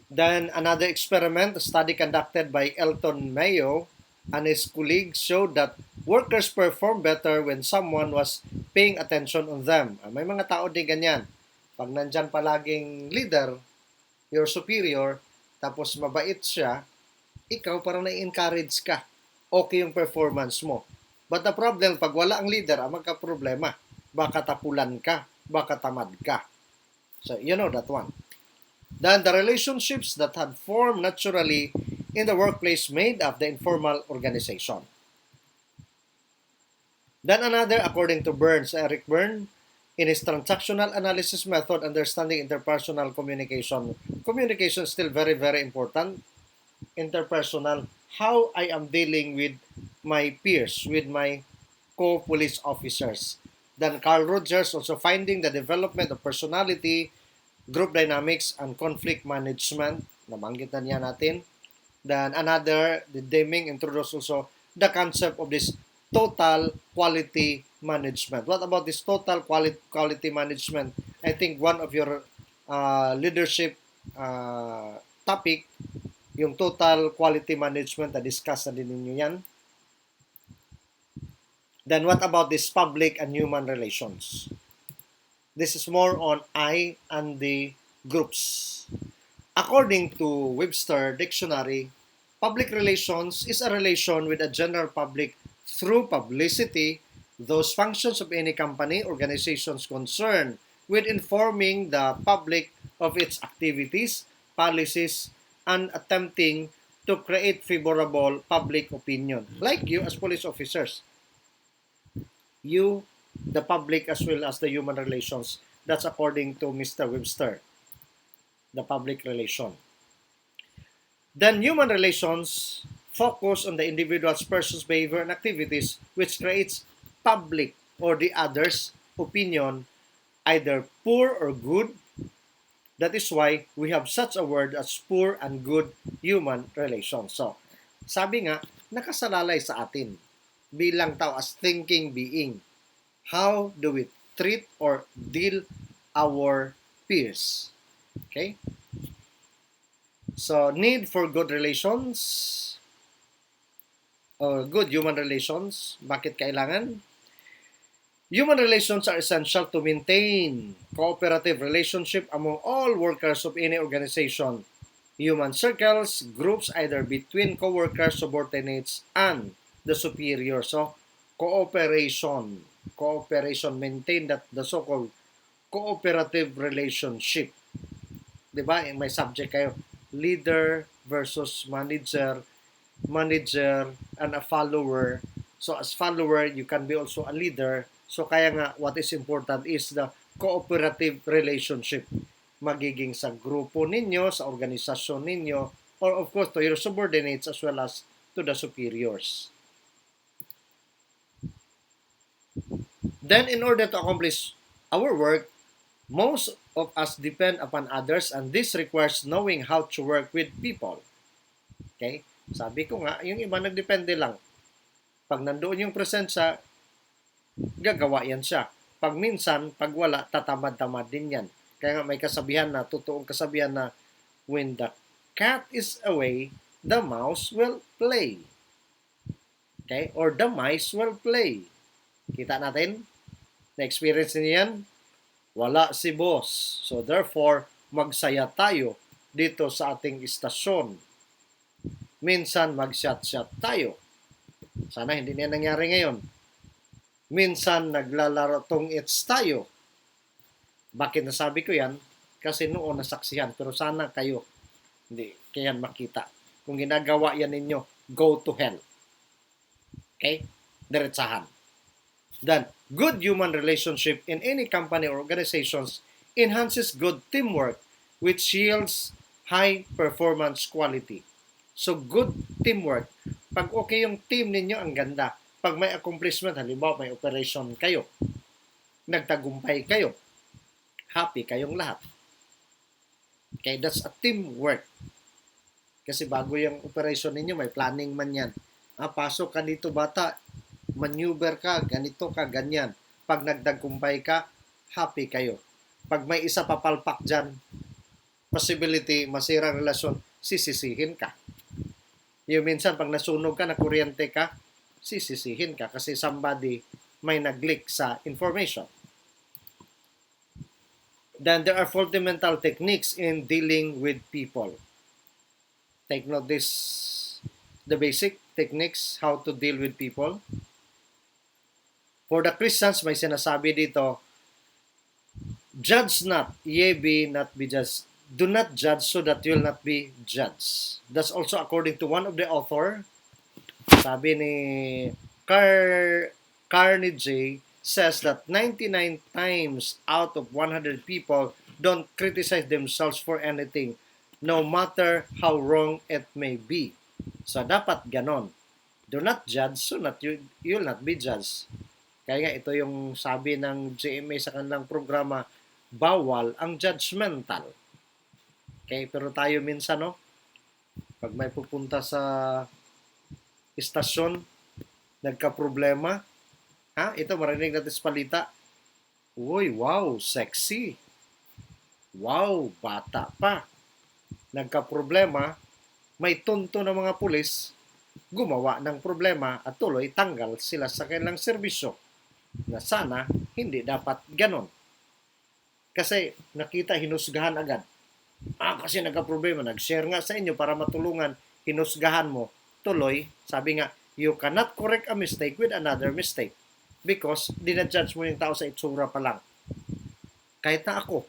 Then another experiment, a study conducted by Elton Mayo and his colleagues showed that workers perform better when someone was paying attention on them. May mga tao din ganyan. Pag nandyan palaging leader, your superior, tapos mabait siya, ikaw parang na-encourage ka. Okay yung performance mo. But the problem, pag wala ang leader, magka-problema. Baka tapulan ka, baka tamad ka. So, you know that one. Then the relationships that had formed naturally in the workplace made up the informal organization. Then another, according to Burns, Eric Byrne, in his transactional analysis method, understanding interpersonal communication. Communication is still very, very important. Interpersonal, how I am dealing with my peers, with my co-police officers. Then Carl Rogers also finding the development of personality, group dynamics, and conflict management. Nabanggit na niya natin. Then another, the Deming introduced also the concept of this total quality management. What about this total quality management? I think one of your leadership topic, yung total quality management, na-discuss na din ninyo yan. Then what about this public and human relations? This is more on I and the groups. According to Webster Dictionary, public relations is a relation with a general public through publicity, those functions of any company, organizations concerned with informing the public of its activities, policies, and attempting to create favorable public opinion. Like you as police officers. You, the public, as well as the human relations. That's according to Mr. Webster, the public relation. Then human relations focus on the individual's person's behavior and activities, which creates public or the other's opinion, either poor or good. That is why we have such a word as poor and good human relations. So, sabi nga, nakasalalay sa atin bilang tao as thinking being. How do we treat or deal our peers? Okay? So, need for good relations or good human relations. Bakit kailangan? Human relations are essential to maintain cooperative relationship among all workers of any organization. Human circles, groups either between co-workers, subordinates, and the superior. So, cooperation, maintain that the so-called cooperative relationship. Diba? May subject kayo, leader versus manager, and a follower. So, as follower, you can be also a leader. So, kaya nga, what is important is the cooperative relationship. Magiging sa grupo ninyo, sa organisasyon ninyo, or of course, to your subordinates as well as to the superiors. Then, in order to accomplish our work, most of us depend upon others and this requires knowing how to work with people. Okay? Sabi ko nga, yung iba nagdepende lang. Pag nandoon yung presensya, gagawa yan siya. Pag minsan, pag wala, tatamad-tamad din yan. Kaya nga may kasabihan na, totoong kasabihan na, when the cat is away, the mouse will play. Okay? Or the mice will play. Kita natin? Na-experience niyo yan? Wala si boss. So therefore, magsaya tayo dito sa ating istasyon. Minsan, mag-shot-shot tayo. Sana hindi na nangyari ngayon. Minsan naglalaro tong it's tayo. Bakit nasabi ko yan? Kasi noon nasaksihan. Pero sana kayo hindi kayan makita. Kung ginagawa yan ninyo, go to hell. Okay? Diretsahan. Then, good human relationship in any company or organizations enhances good teamwork which yields high performance quality. So, good teamwork. Pag okay yung team ninyo, ang ganda. Pag may accomplishment, halimbawa may operation kayo, nagtagumpay kayo, happy kayong lahat. Okay, that's a teamwork. Kasi bago yung operation ninyo, may planning man yan. Pasok ka dito bata, maneuver ka, ganito ka, ganyan. Pag nagtagumpay ka, happy kayo. Pag may isa papalpak dyan, possibility, masirang relasyon, sisisihin ka. Yung minsan, pag nasunog ka, na kuryente ka, sisisihin ka kasi somebody may nag-leak sa information. Then there are fundamental techniques in dealing with people. Take note this, the basic techniques how to deal with people. For the Christians, may sinasabi dito, judge not, ye be not be judged. Do not judge so that you will not be judged. That's also according to one of the author. Sabi ni Carnegie says that 99 times out of 100 people don't criticize themselves for anything, no matter how wrong it may be. So, dapat ganon. Do not judge so that you'll not be judged. Kaya nga, ito yung sabi ng GMA sa kanilang programa, bawal ang judgmental. Okay, pero tayo minsan, no, pag may pupunta sa istasyon, nagka-problema, ito marinig natin sa palita, uy, wow, sexy. Wow, bata pa. Nagka-problema, may tunto ng mga pulis, gumawa ng problema at tuloy tanggal sila sa kanilang serbisyo. Na sana, hindi dapat ganon. Kasi nakita, hinusgahan agad. Kasi nagka-problema, nag-share nga sa inyo para matulungan, hinusgahan mo, tuloy, sabi nga, you cannot correct a mistake with another mistake because dinajudge mo yung tao sa itsura pa lang. Kahit na ako,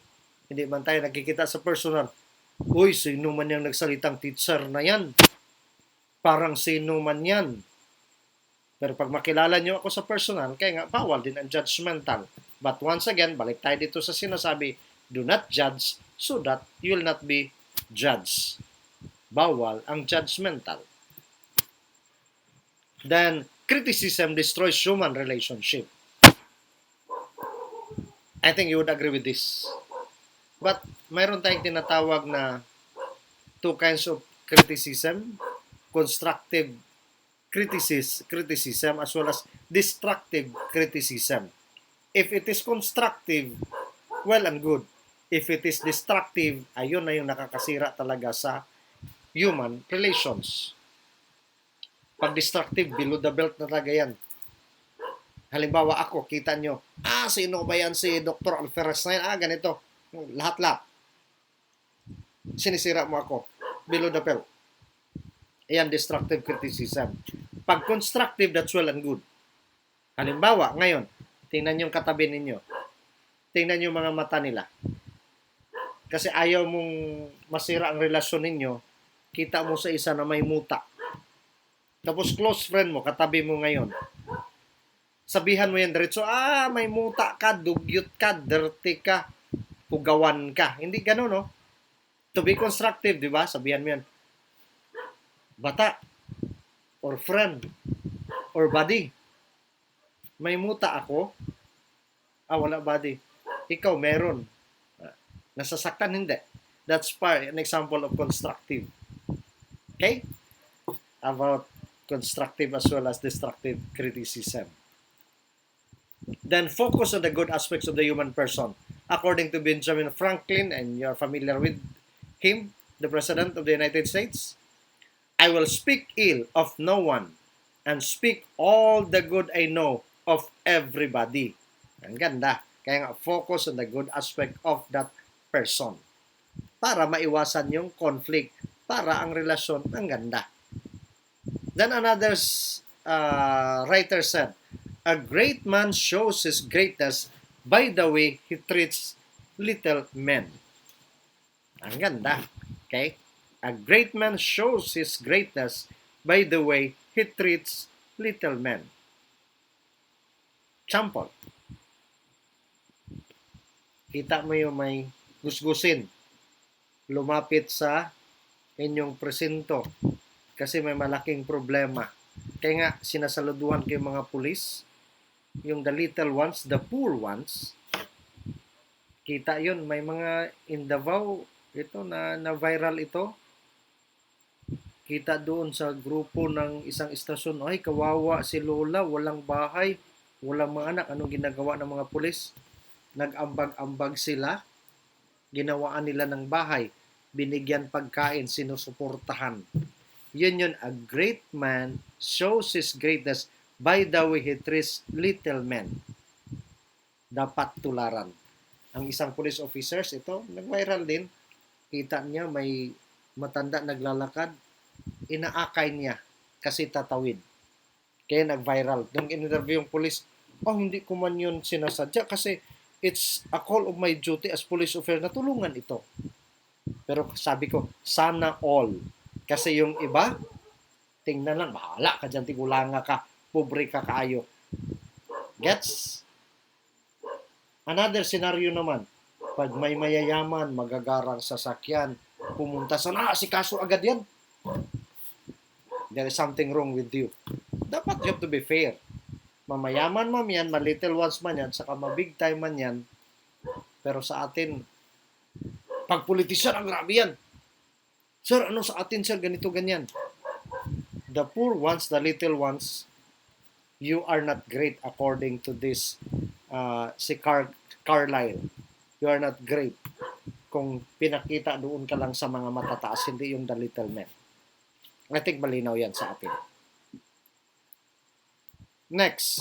hindi man tayo nakikita sa personal, uy, sino man yung nagsalitang teacher na yan? Parang sino man yan? Pero pag makilala nyo ako sa personal, kaya nga, bawal din ang judgmental. But once again, balik tayo dito sa sinasabi, do not judge so that you will not be judged. Bawal ang judgmental. Then, criticism destroys human relationship. I think you would agree with this. But, mayroon tayong tinatawag na two kinds of criticism. Constructive criticism as well as destructive criticism. If it is constructive, well and good. If it is destructive, ayun na yung nakakasira talaga sa human relations. Pag destructive, below the belt na talaga yan. Halimbawa ako, kita nyo, sino ba yan si Dr. Alferez na yan? Ganito. Lahat-lahat. Sinisira mo ako. Below the belt. Ayan, destructive criticism. Pag constructive, that's well and good. Halimbawa, ngayon, tingnan yung katabi ninyo. Tingnan yung mga mata nila. Kasi ayaw mong masira ang relasyon ninyo, kita mo sa isa na may muta. Tapos close friend mo, katabi mo ngayon. Sabihan mo yan diretso, may muta ka, dugyot ka, dirty ka, pugawan ka. Hindi gano'n, no? To be constructive, di ba? Sabihan mo yan, bata, or friend, or buddy. May muta ako? Wala buddy. Ikaw meron. Nasasaktan, hindi. That's an example of constructive. Okay? About constructive as well as destructive criticism. Then focus on the good aspects of the human person. According to Benjamin Franklin, and you're familiar with him, the President of the United States, I will speak ill of no one and speak all the good I know of everybody. Ang ganda. Kaya nga, focus on the good aspect of that person. Para maiwasan yung conflict. Para ang relasyon ang ganda. Then another writer said, a great man shows his greatness by the way he treats little men. Ang ganda. Okay? A great man shows his greatness by the way he treats little men. Example. Kita mo yung may gusgusin. Lumapit sa inyong presinto kasi may malaking problema. Kaya nga, sinasaluduhan ko yung mga pulis, yung the little ones, the poor ones. Kita yun, may mga in Davao, ito na viral ito. Kita doon sa grupo ng isang istasyon, ay kawawa si Lola, walang bahay, walang mga anak. Anong ginagawa ng mga pulis? Nag-ambag-ambag sila, ginawaan nila ng bahay, binigyan pagkain, sinusuportahan. Yun, a great man shows his greatness by the way he treats little men. Dapat tularan. Ang isang police officers, ito, nag-viral din. Kita niya may matanda naglalakad, inaakay niya kasi tatawid. Kaya nag-viral. Nung in-interview yung police, hindi ko man yun sinasadya kasi it's a call of my duty as police officer na tulungan ito. Pero sabi ko, sana all. Kasi yung iba, tingnan lang, bahala ka dyan, tigulanga ka, pobre ka kaayo. Gets? Another scenario naman, pag may mayayaman, magagarang sasakyan, pumunta sa asikaso agad yan. There is something wrong with you. Dapat you have to be fair. Mamayaman man yan, ma-little ones man yan, saka ma-big time man yan. Pero sa atin, pag politician, ang grabe yan. Sir, ano sa atin, sir? Ganito, ganyan. The poor ones, the little ones, you are not great according to this si Carlyle. You are not great kung pinakita doon ka lang sa mga matataas, hindi yung the little men. I think malinaw yan sa atin. Next.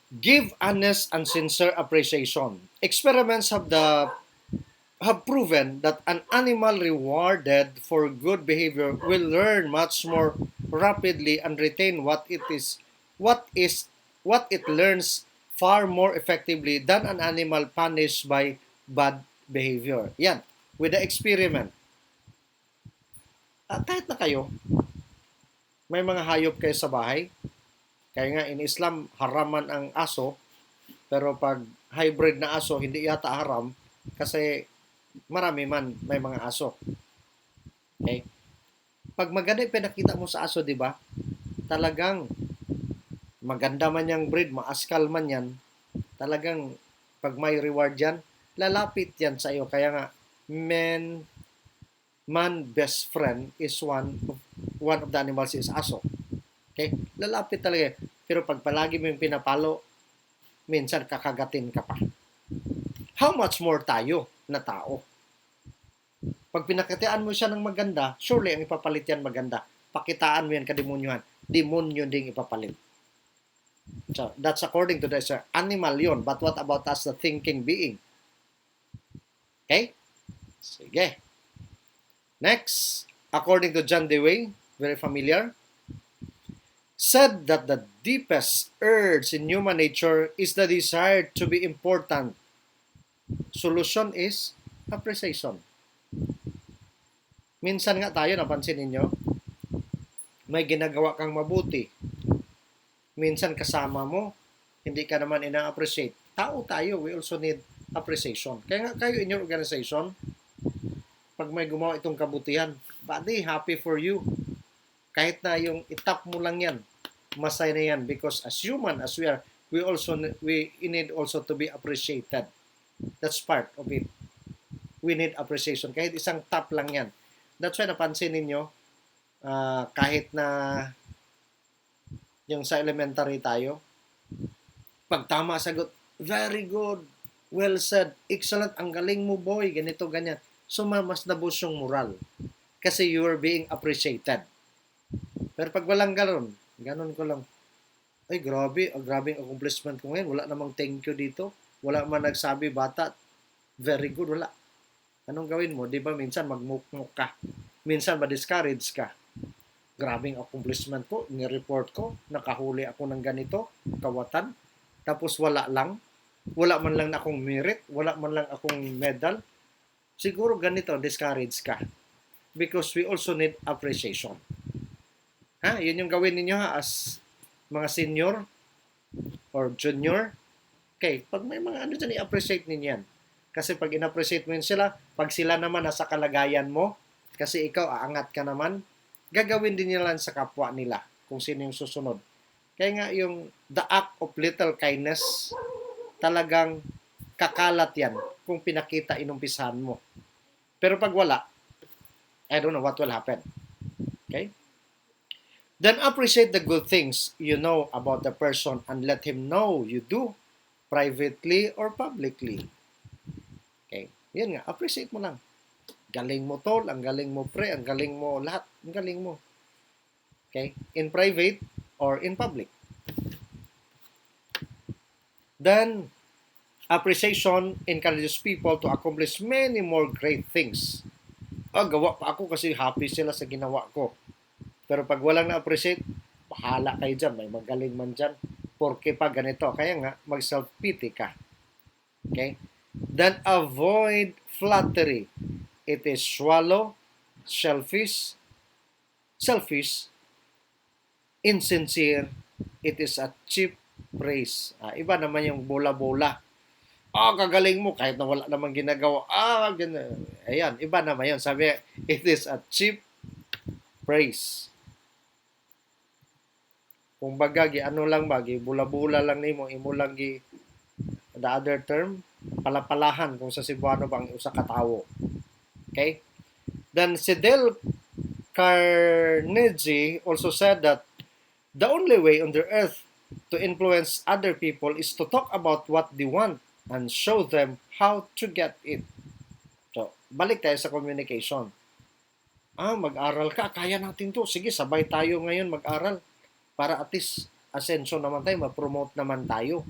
Give honest and sincere appreciation. Experiments have proven that an animal rewarded for good behavior will learn much more rapidly and retain what it learns far more effectively than an animal punished by bad behavior. Yan, with the experiment. Kahit na kayo, may mga hayop kayo sa bahay. Kaya nga in Islam, haraman ang aso, pero pag hybrid na aso, hindi yata haram kasi marami man may mga aso. Okay? Pag maganda yung pinakita mo sa aso, di ba? Talagang maganda man yung breed, maaskal man yan, talagang pag may reward yan, lalapit yan sa iyo. Kaya nga, man best friend is one of the animals is aso. Okay? Lalapit talaga. Pero pag palagi mo yung pinapalo, minsan kakagatin ka pa. How much more tayo na tao? Pag pinakatian mo siya ng maganda, surely ang ipapalit yan maganda. Pakitaan mo yan kademonyohan. Demonyo ding ipapalit. So, that's according to the animal yon. But what about us, the thinking being? Okay? Sige. Next, according to John Dewey, very familiar, said that the deepest urge in human nature is the desire to be important. Solution is appreciation. Minsan nga tayo, napansin ninyo, may ginagawa kang mabuti. Minsan kasama mo, hindi ka naman ina-appreciate. Tao tayo, we also need appreciation. Kaya nga kayo in your organization, pag may gumawa itong kabutihan, buddy, happy for you. Kahit na yung itap mo lang yan, masaya na yan because as human as we are, we need also to be appreciated. That's part of it. We need appreciation. Kahit isang tap lang yan. That's why napansin ninyo, kahit na yung sa elementary tayo, pag tama sagot, very good, well said, excellent, ang galing mo boy, ganito, ganyan. So mas nabus yung moral. Kasi you are being appreciated. Pero pag walang ganun ko lang, ay grabe, grabe ang accomplishment ko ngayon, wala namang thank you dito, wala man nagsabi bata, very good, wala. Anong gawin mo? Di ba minsan magmukmuk ka? Minsan ma-discourage ka. grabing accomplishment ko, ni-report ko, nakahuli ako ng ganito, kawatan, tapos wala man lang akong merit, wala man lang akong medal, siguro ganito, discourage ka. Because we also need appreciation. Ha? Yun yung gawin ninyo ha, as mga senior or junior. Okay, pag may mga ano dyan, i-appreciate ninyo yan. Kasi pag in-appreciate mo yun sila, pag sila naman nasa kalagayan mo, kasi ikaw aangat ka naman, gagawin din nila sa kapwa nila kung sino yung susunod. Kaya nga yung the act of little kindness, talagang kakalat yan kung pinakita inumpisahan mo. Pero pag wala, I don't know what will happen. Okay? Then appreciate the good things you know about the person and let him know you do, privately or publicly. Okay? Yan nga, appreciate mo lang. Galing mo tol, ang galing mo pre, ang galing mo lahat, ang galing mo. Okay? In private or in public. Then, appreciation encourages people to accomplish many more great things. Gawa pa ako kasi happy sila sa ginawa ko. Pero pag walang na-appreciate, bahala kayo dyan. May magaling man dyan. Porke pa ganito. Kaya nga, mag-self-pity ka. Okay? Then avoid flattery. It is shallow, selfish, insincere. It is a cheap praise. Iba naman yung bola-bola. Kagaling mo kahit na wala namang ginagawa. Ayan, iba naman yun. Sabi, it is a cheap praise. Kung baga, ano lang ba, bula-bula lang nimo, imo lang the other term, palapalahan kung sa Cebuano bang usa ka tawo. Okay? Then si Dale Carnegie also said that the only way on the earth to influence other people is to talk about what they want and show them how to get it. So, balik tayo sa communication. Mag-aral ka, kaya natin to. Sige, sabay tayo ngayon mag-aral para at least ascension naman tayo, ma-promote naman tayo.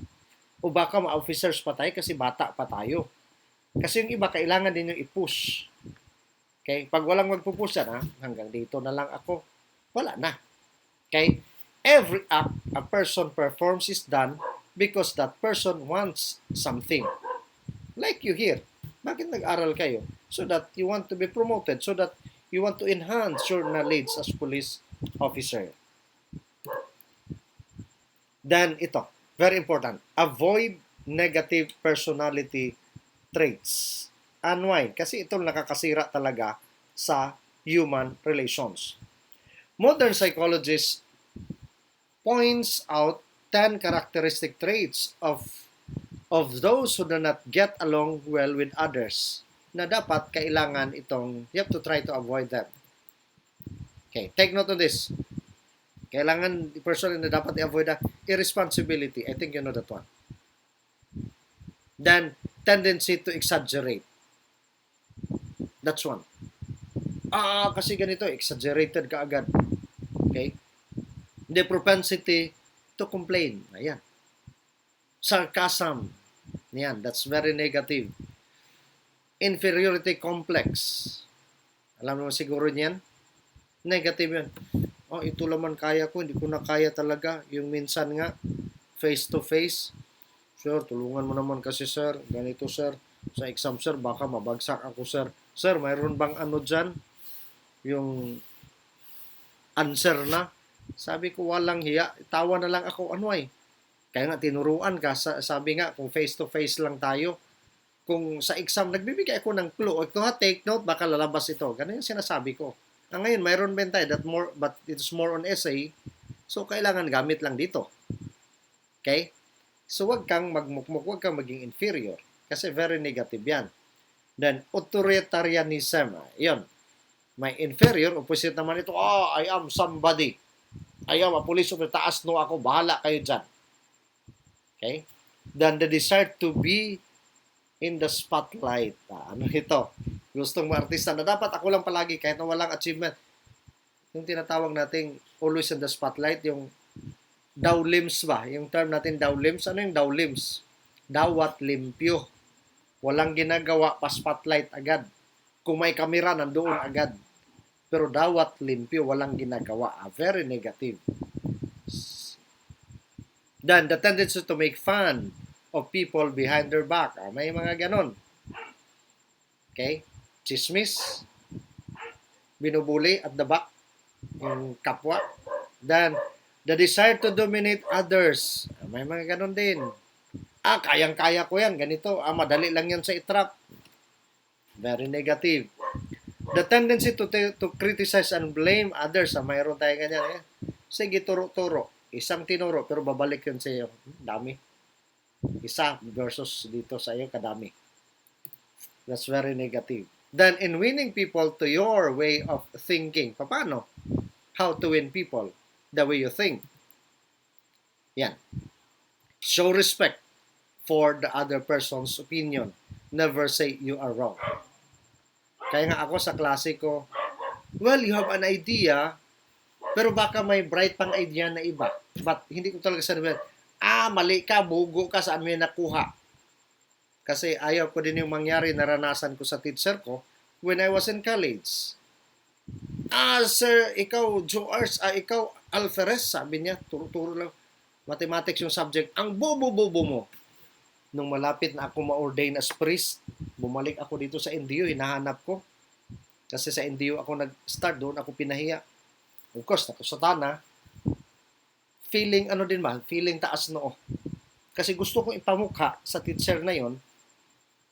O baka ma-officers pa tayo kasi bata pa tayo. Kasi yung iba, kailangan din yung i-push. Okay? Pag walang magpupush yan, hanggang dito na lang ako, wala na. Okay? Every act a person performs is done because that person wants something. Like you here. Bakit nag-aral kayo? So that you want to be promoted, so that you want to enhance your knowledge as police officer. Then ito, very important, avoid negative personality traits. And why? Kasi ito nakakasira talaga sa human relations. Modern psychologists points out 10 characteristic traits of those who do not get along well with others na dapat kailangan itong, you have to try to avoid them. Okay, take note of this. Kailangan the person na dapat i-avoid na irresponsibility. I think you know that one. Then, tendency to exaggerate. That's one. Kasi ganito, exaggerated ka agad. Okay? The propensity to complain. Ayan. Sarcasm. Ayan, that's very negative. Inferiority complex. Alam mo siguro niyan? Negative yan. Ito laman kaya ko, hindi ko na kaya talaga. Yung minsan nga, face to face. Sir, tulungan mo naman kasi sir. Ganito sir. Sa exam sir, baka mabagsak ako sir. Sir, mayroon bang ano dyan? Yung answer na. Sabi ko, walang hiya. Tawa na lang ako, Kaya nga, tinuruan ka. Sabi nga, kung face to face lang tayo, kung sa exam, nagbibigay ako ng clue. Take note, baka lalabas ito. Ganun yung sinasabi ko. Ngayon, mayroon ba tayo but it's more on essay. So, kailangan gamit lang dito. Okay? So, wag kang magmukmuk, wag kang maging inferior. Kasi very negative yan. Then, authoritarianism. Yun. May inferior, opposite naman ito, I am somebody. I am a police officer, taas no ako, bahala kayo dyan. Okay? Then, the desire to be in the spotlight. Ano ito? Gustong artista na dapat ako lang palagi kahit na walang achievement. Yung tinatawag nating always in the spotlight, yung daw limbs ba? Yung term natin daw limbs. Ano yung daw limbs? Dawat limpyo. Walang ginagawa pa spotlight agad. Kung may kamera, nandoon agad. pero dawat limpyo, walang ginagawa. Very negative. Then, the tendency to make fun of people behind their back. May mga ganon. Okay? Chismis, binubuli at the back, yung kapwa. Then, the desire to dominate others. May mga ganon din. Kayang-kaya ko yan, ganito. Madali lang yan sa itrap. Very negative. The tendency to criticize and blame others. Mayroon tayo ganyan. Sige, turo-turo. Isang tinuro, pero babalik yun sa iyo. Dami. Isa versus dito sa iyo, kadami. That's very negative. Then, in winning people to your way of thinking, paano? How to win people? The way you think. Yan. Show respect for the other person's opinion. Never say you are wrong. Kaya nga ako sa klase ko, well, you have an idea, pero baka may bright pang idea na iba. But hindi ko talaga sabihin, mali ka, bugo ka, saan may nakuha. Kasi ayaw ko din yung mangyari, naranasan ko sa teacher ko when I was in college. Sir, ikaw, George, ikaw, Alferez, sabi niya, turo-turo lang. Mathematics yung subject, ang bobo-bobo mo. Nung malapit na ako ma-ordain as priest, bumalik ako dito sa NDU, hinahanap ko. Kasi sa NDU ako nag-start, doon ako pinahiya. Of course, nakusatana. Feeling, feeling taas noo. Kasi gusto kong ipamukha sa teacher na yon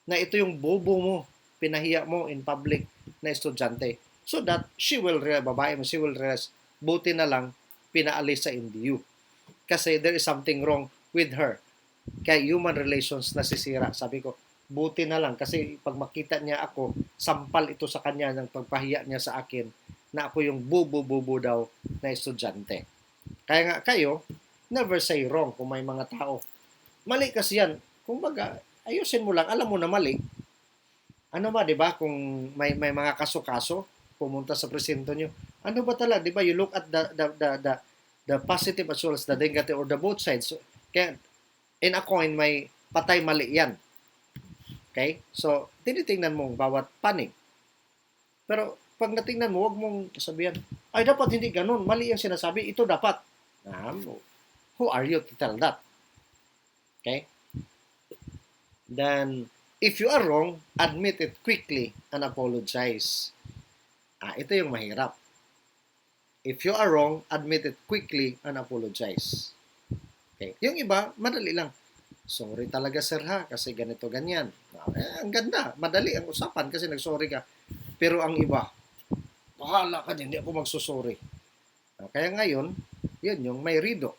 na ito yung bobo mo, pinahiya mo in public na estudyante. So that she will realize, buti na lang, pinaalis sa NDU. Kasi there is something wrong with her. Kaya human relations nasisira. Sabi ko, buti na lang kasi pag makita niya ako, sampal ito sa kanya ng pagpahiya niya sa akin na ako yung bubo-bubo daw na estudyante. Kaya nga kayo, never say wrong kung may mga tao. Mali kasi yan. Kung baga, ayusin mo lang, alam mo na mali. Ano ba, di ba, kung may mga kaso-kaso, pumunta sa presinto nyo, ano ba talaga, di ba, you look at the positive as well as the negative or the both sides. So, kaya, in a coin, may patay mali yan. Okay? So, tinitingnan mo bawat panig. Pero, pag natingnan mo, huwag mong sabihan, ay, dapat hindi ganun. Mali yung sinasabi. Ito dapat. Who are you to tell that? Okay? Then, if you are wrong, admit it quickly and apologize. Ito yung mahirap. If you are wrong, admit it quickly and apologize. Okay. Yung iba, madali lang. Sorry talaga sir ha, kasi ganito ganyan. Ang ganda, madali ang usapan kasi nagsorry ka. Pero ang iba, bahala ka din, hindi ako magsusorry. Kaya ngayon, yun yung may rido.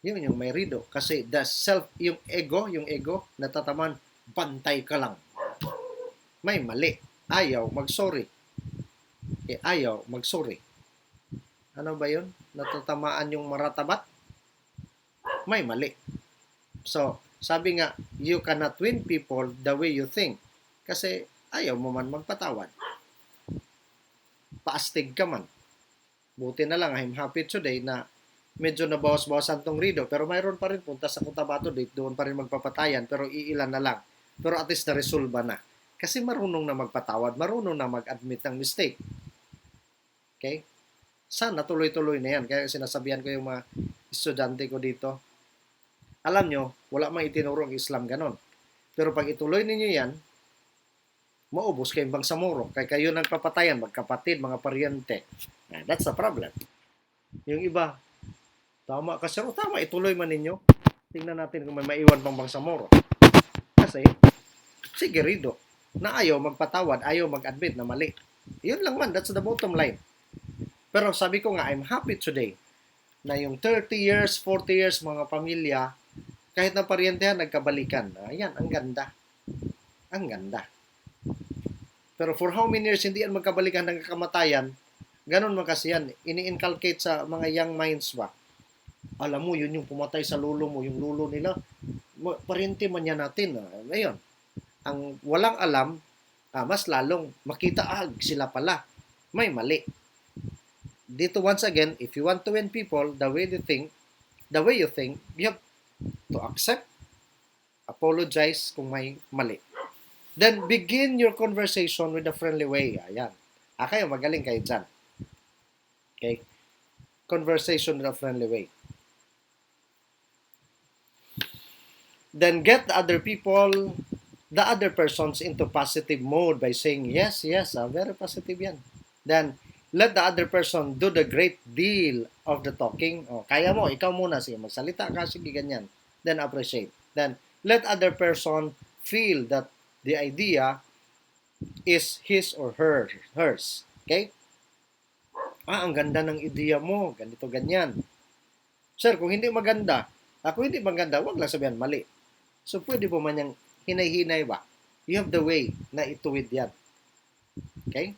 Yun yung may rido. Kasi the self, yung ego, natataman, bantay ka lang. May mali. Ayaw magsorry. Ayaw magsorry. Ano ba yun? Natatamaan yung maratabat? May mali. So, sabi nga, you cannot win people the way you think. Kasi ayaw mo man magpatawad. Paastig ka man. Buti na lang, I'm happy today na medyo nabawas-bawasan tong rido. Pero mayroon pa rin punta sa Cotabato date, doon pa rin magpapatayan. Pero iilan na lang. Pero at least na-resolve na. Kasi marunong na magpatawad, marunong na mag-admit ng mistake. Okay? Sana tuloy-tuloy na yan. Kaya sinasabihan ko yung mga estudyante ko dito, alam nyo, wala mang itinuro ang Islam ganon. Pero pag ituloy ninyo yan, maubos kayong Bangsamoro. Kaya kayo nagpapatayan, magkapatid, mga paryente. That's the problem. Yung iba, tama kasi, tama, ituloy man ninyo. Tingnan natin kung may maiwan pang Bangsamoro. Kasi, sige rido, na ayaw magpatawad, ayaw mag-admit na mali. Yun lang man, that's the bottom line. Pero sabi ko nga, I'm happy today na yung 30 years, 40 years, mga pamilya, kahit na paryentehan, nagkabalikan. Ayan, ang ganda. Ang ganda. Pero for how many years hindi yan magkabalikan ng kamatayan, ganun man kasi yan. Ini-inculcate sa mga young minds ba? Alam mo, yun yung pumatay sa lulo mo, yung lulo nila, paryente man yan natin. Ngayon, ang walang alam, mas lalong makita, sila pala. May mali. Dito once again, if you want to win people the way you think, you have to accept, apologize kung may mali. Then begin your conversation with a friendly way. Ayan. Kayo, magaling kayo dyan. Okay? Conversation in a friendly way. Then get the other persons into positive mode by saying, yes, very positive yan. Then, let the other person do the great deal of the talking. Kaya mo, ikaw muna, sige, magsalita ka, sige, ganyan. Then, appreciate. Then, let other person feel that the idea is his or hers. Okay? Ang ganda ng ideya mo, ganito, ganyan. Sir, kung hindi maganda, wag lang sabihan, mali. So, pwede po man yung hinay-hinay ba? You have the way na ituwid yan. Okay?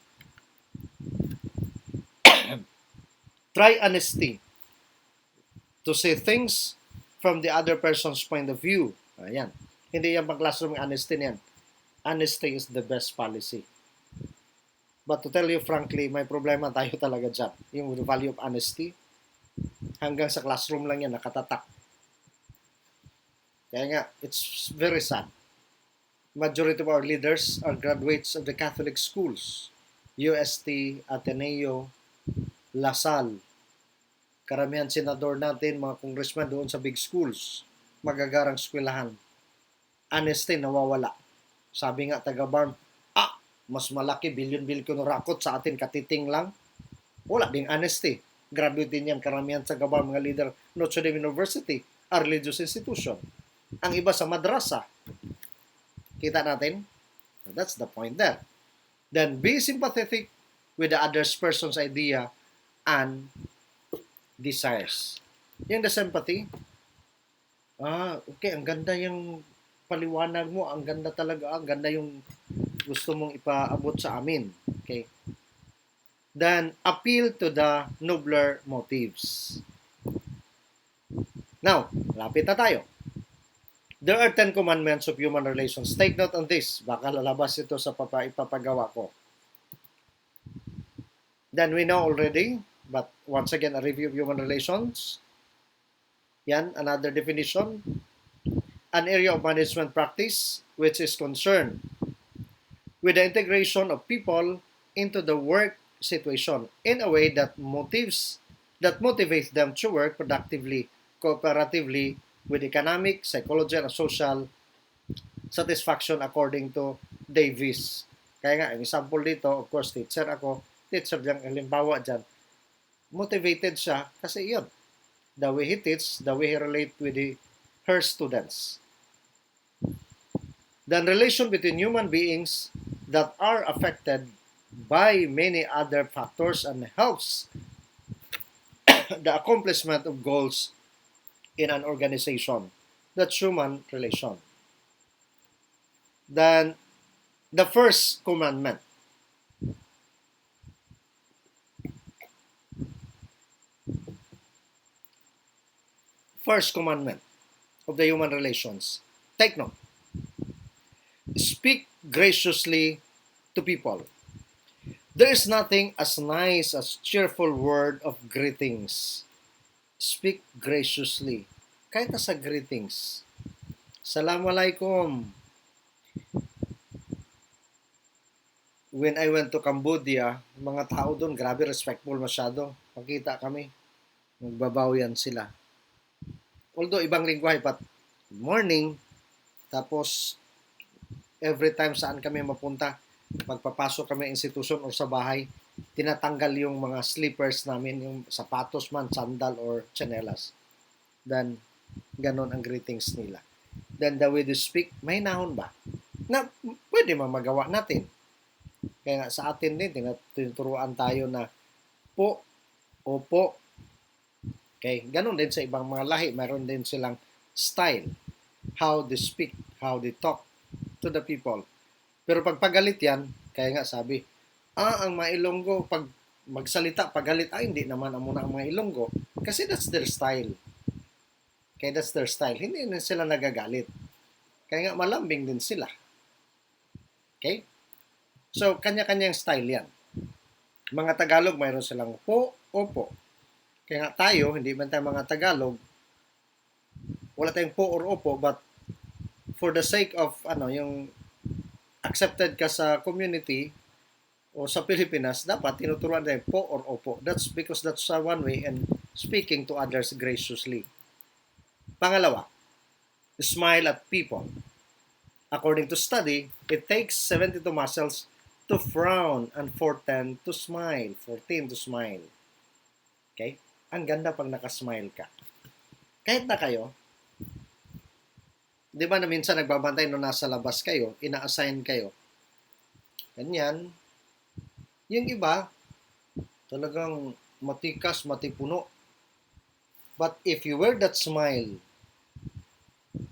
Try honesty. To see things from the other person's point of view. Ayan. Hindi yan pang classroom honesty niyan. Honesty is the best policy. But to tell you frankly, may problema tayo talaga dyan. Yung value of honesty, hanggang sa classroom lang yan, nakatatak. Kaya nga, it's very sad. Majority of our leaders are graduates of the Catholic schools. UST, Ateneo, Lasal. Karamihan senador natin, mga congressman doon sa big schools. Magagarang eskwelahan. Honesty, nawawala. Sabi nga, taga-BARM, mas malaki, bilyon-bilyon rakot sa atin, katiting lang. Wala ding honesty. Graduate din yan, karamihan sa gabar, mga leader, Notre Dame University, a religious institution. Ang iba sa madrasa. Kita natin? That's the point there. Then, be sympathetic with the other person's idea and desires. Yung the sympathy, okay, ang ganda yung paliwanag mo, ang ganda talaga, ang ganda yung gusto mong ipaabot sa amin. Okay? Then, appeal to the nobler motives. Now, lapit na tayo. There are 10 commandments of human relations. Take note on this. Baka lalabas ito sa ipapagawa ko. Then we know already, but once again, a review of human relations. Yan, another definition. An area of management practice which is concerned with the integration of people into the work situation in a way that motivates them to work productively, cooperatively, with economic, psychological, and social satisfaction according to Davis. Kaya nga, ang example dito, of course, teacher ako, teacher dyan, halimbawa dyan, motivated siya kasi yun, the way he teach, the way he relate with her students. The relation between human beings that are affected by many other factors and helps the accomplishment of goals in an organization. That's human relation. Then, the first commandment. First commandment of the human relations. Take note. Speak graciously to people. There is nothing as nice as cheerful word of greetings. Speak graciously. Kahit na sa greetings. Assalamualaikum. When I went to Cambodia, mga tao doon, grabe respectful masyado. Pagkita kami, magbabaw yan sila. Although ibang lingwahe, but good morning. Tapos, every time saan kami mapunta, pagpapasok kami institution o sa bahay, tinatanggal yung mga slippers namin, yung sapatos man, sandal or chanelas. Then, ganon ang greetings nila. Then, the way they speak, may nahon ba? Na pwede magawa natin. Kaya nga sa atin din, tinuturuan tayo na po, opo. Okay, ganon din sa ibang mga lahi. Mayroon din silang style. How they speak, how they talk to the people. Pero pag pagalit yan, kaya nga sabi, ang mga Ilonggo, pag magsalita, pagalit, hindi naman ang muna ang mga Ilonggo. Kasi that's their style. Okay, that's their style. Hindi na sila nagagalit. Kaya nga malambing din sila. Okay? So, kanya-kanyang style yan. Mga Tagalog, mayroon silang po, opo. Kaya nga tayo, hindi man tayo mga Tagalog, wala tayong po or opo, but for the sake of, yung accepted ka sa community, o sa Pilipinas, dapat tinuturuan din po or opo. That's because that's one way and speaking to others graciously. Pangalawa, smile at people. According to study, it takes 72 muscles to frown and 14 to smile. 14 to smile. Okay? Ang ganda pag nakasmile ka. Kahit na kayo, di ba na minsan nagbabantay nung nasa labas kayo, ina-assign kayo. Ganyan. Yung iba, talagang matikas, matipuno. But if you wear that smile,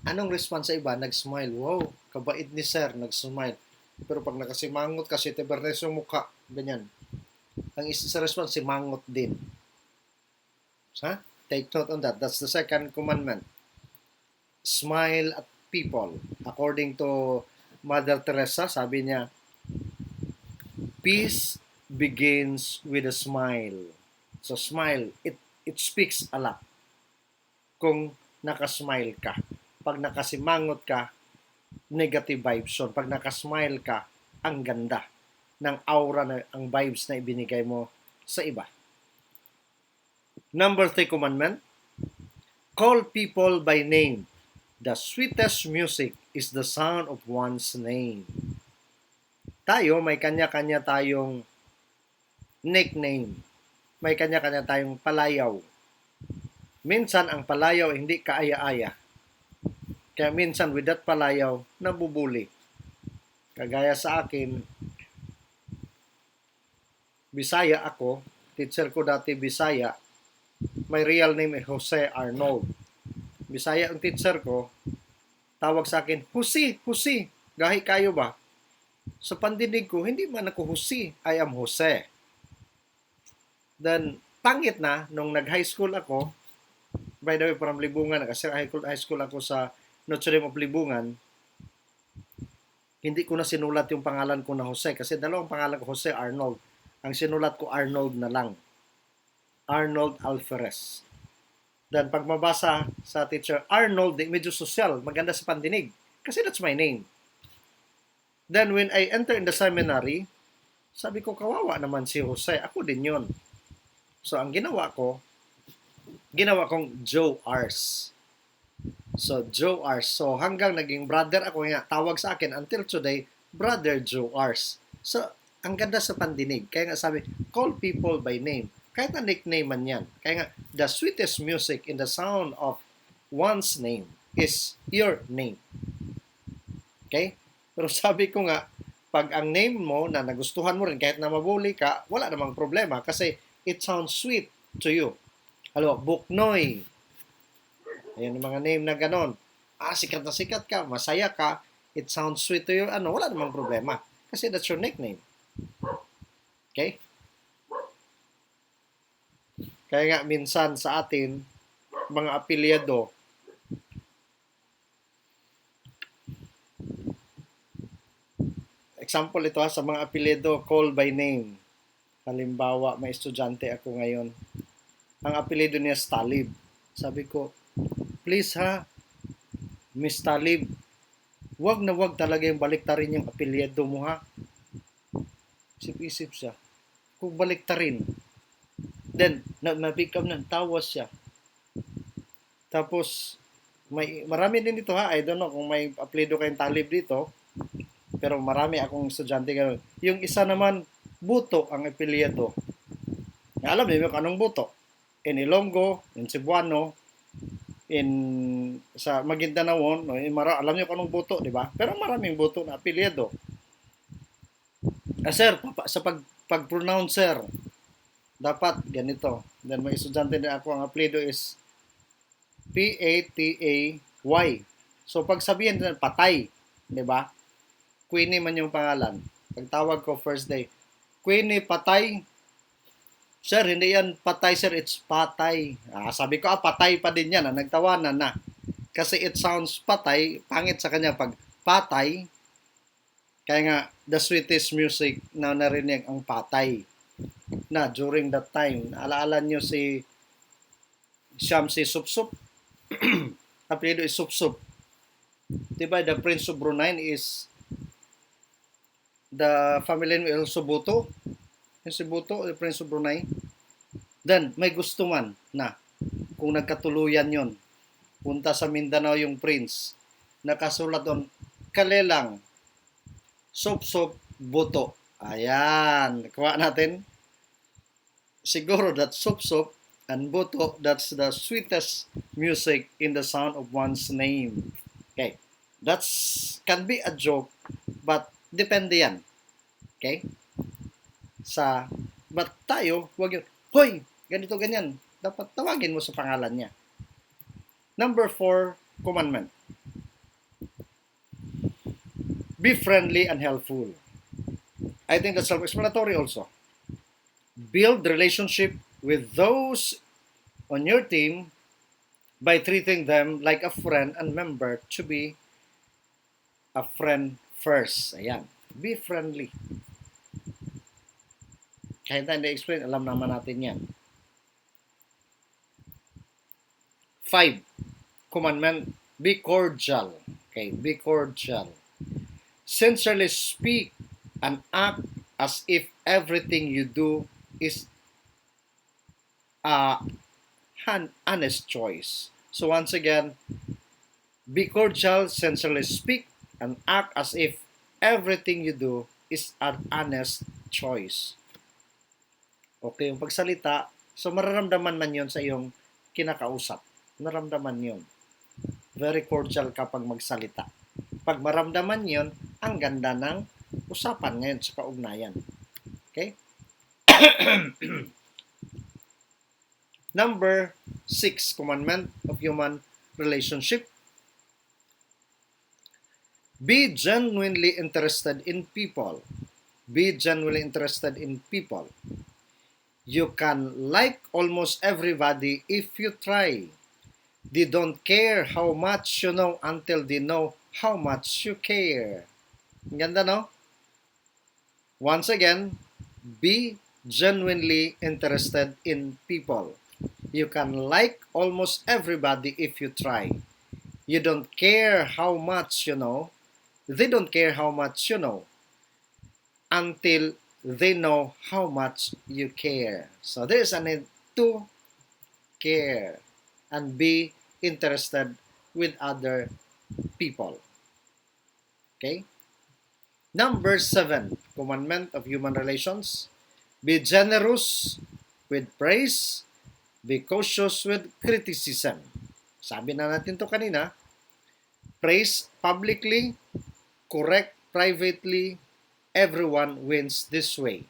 anong response sa iba? Nag-smile. Wow, kabait ni sir, nag-smile. Pero pag nakasimangot kasi, tibernes yung mukha. Ganyan. Ang isa sa response, simangot din. Ha? Take note on that. That's the second commandment. Smile at people. According to Mother Teresa, sabi niya, peace begins with a smile. So smile, it speaks a lot. Kung nakasmile ka. Pag nakasimangot ka, negative vibes yun. Pag nakasmile ka, ang ganda ng aura, ang vibes na ibinigay mo sa iba. Number 3 commandment, call people by name. The sweetest music is the sound of one's name. Tayo, may kanya-kanya tayong nickname. May kanya-kanya tayong palayaw. Minsan, ang palayaw hindi kaaya-aya. Kaya minsan, with that palayaw, nabubuli. Kagaya sa akin, Bisaya ako, teacher ko dati Bisaya, my real name is Jose Arnold. Bisaya ang teacher ko, tawag sa akin, Husi, Husi, gahi kayo ba? Sa pandinig ko, hindi man ako Husi, I am Jose. Then, pangit na, nung nag-high school ako, by the way, from Libungan, kasi high school ako sa Notre Dame of Libungan, hindi ko na sinulat yung pangalan ko na Jose, kasi dalawang pangalan ko, Jose Arnold. Ang sinulat ko, Arnold na lang. Arnold Alferez. Then, pag mabasa sa teacher, Arnold, medyo social, maganda sa pandinig. Kasi that's my name. Then, when I enter in the seminary, sabi ko, kawawa naman si Jose. Ako din yun. So, ang ginawa kong Joe Ars. So, Joe Ars. So, hanggang naging brother ako nga, tawag sa akin, until today, Brother Joe Ars. So, ang ganda sa pandinig. Kaya nga sabi, call people by name. Kahit na nickname man yan. Kaya nga, the sweetest music in the sound of one's name is your name. Okay? Pero sabi ko nga, pag ang name mo na nagustuhan mo rin, kahit na mabuli ka, wala namang problema kasi it sounds sweet to you. Halo, Buknoy. Ayan yung mga name na ganon. Sikat na sikat ka, masaya ka, it sounds sweet to you. Wala namang problema. Kasi that's your nickname. Okay? Kaya nga minsan sa atin, mga apelyado, example ito sa mga apelyado, call by name. Halimbawa, may estudyante ako ngayon. Ang apelyado niya Talib. Sabi ko, please ha, Miss Talib, wag na wag talaga yung baliktarin yung apelyado mo ha. Isip-isip siya. Kung baliktarin. Then, na-pick up na, tawas siya. Tapos, marami din dito ha. I don't know kung may apelyido kayong Talib dito. Pero marami akong estudyante gano'n. Yung isa naman, Buto ang apelyido. Alam niyo kung anong Buto? In Ilonggo, in Cebuano, sa Maguindanao, no, alam niyo kung anong Buto, di ba? Pero maraming Buto na apelyido. Sir, sa pag-pronounce sir, dapat ganito. Then may estudyante din ako, ang apelyido is Patay. So pag sabihin din Patay, di ba? Queenie man yung pangalan. Pag tawag ko first day, Queenie Patay. Sir, hindi yan Patay sir, it's Patay. Sabi ko, Patay pa din yan. Nagtawanan na. Kasi it sounds Patay, pangit sa kanya pag Patay. Kaya nga, the sweetest music na narinig ang Patay. Na during that time, alaala nyo si Shamsi Supsup. Apelyido is Supsup. Diba, the Prince of Brunei is the family name will Subuto, yung Subuto, the Prince of Brunei. Then, may gusto man na kung nagkatuluyan yon, punta sa Mindanao yung prince, nakasulat doon, Kalelang, Sop-Sop, Buto. Ayan, nakuha natin. Siguro that Sop-Sop and Buto, that's the sweetest music in the sound of one's name. Okay, that's can be a joke, but depende yan. Okay? But tayo, wag yun, hoy, ganito, ganyan. Dapat tawagin mo sa pangalan niya. Number 4 commandment. Be friendly and helpful. I think that's self-explanatory also. Build relationship with those on your team by treating them like a friend and member to be a friend first. Ayan. Be friendly. Kahit na explain, alam naman natin yan. 5 commandment, be cordial. Okay, be cordial. Sincerely speak and act as if everything you do is an honest choice. So once again, be cordial, sincerely speak, and act as if everything you do is an honest choice. Okay, yung pagsalita, so mararamdaman man yon sa iyong kinakausap. Naramdaman yon. Very cordial kapag magsalita. Pag maramdaman yon, ang ganda ng usapan ngayon sa kaugnayan. Okay? Number 6 commandment of human relationship. Be genuinely interested in people. Be genuinely interested in people. You can like almost everybody if you try. They don't care how much you know until they know how much you care. Ganda, no? Once again, be genuinely interested in people. You can like almost everybody if you try. You don't care how much you know. They don't care how much you know until they know how much you care. So there's a need to care and be interested with other people. Okay? Number 7, commandment of human relations. Be generous with praise. Be cautious with criticism. Sabi na natin to kanina. Praise publicly, correct privately, everyone wins this way.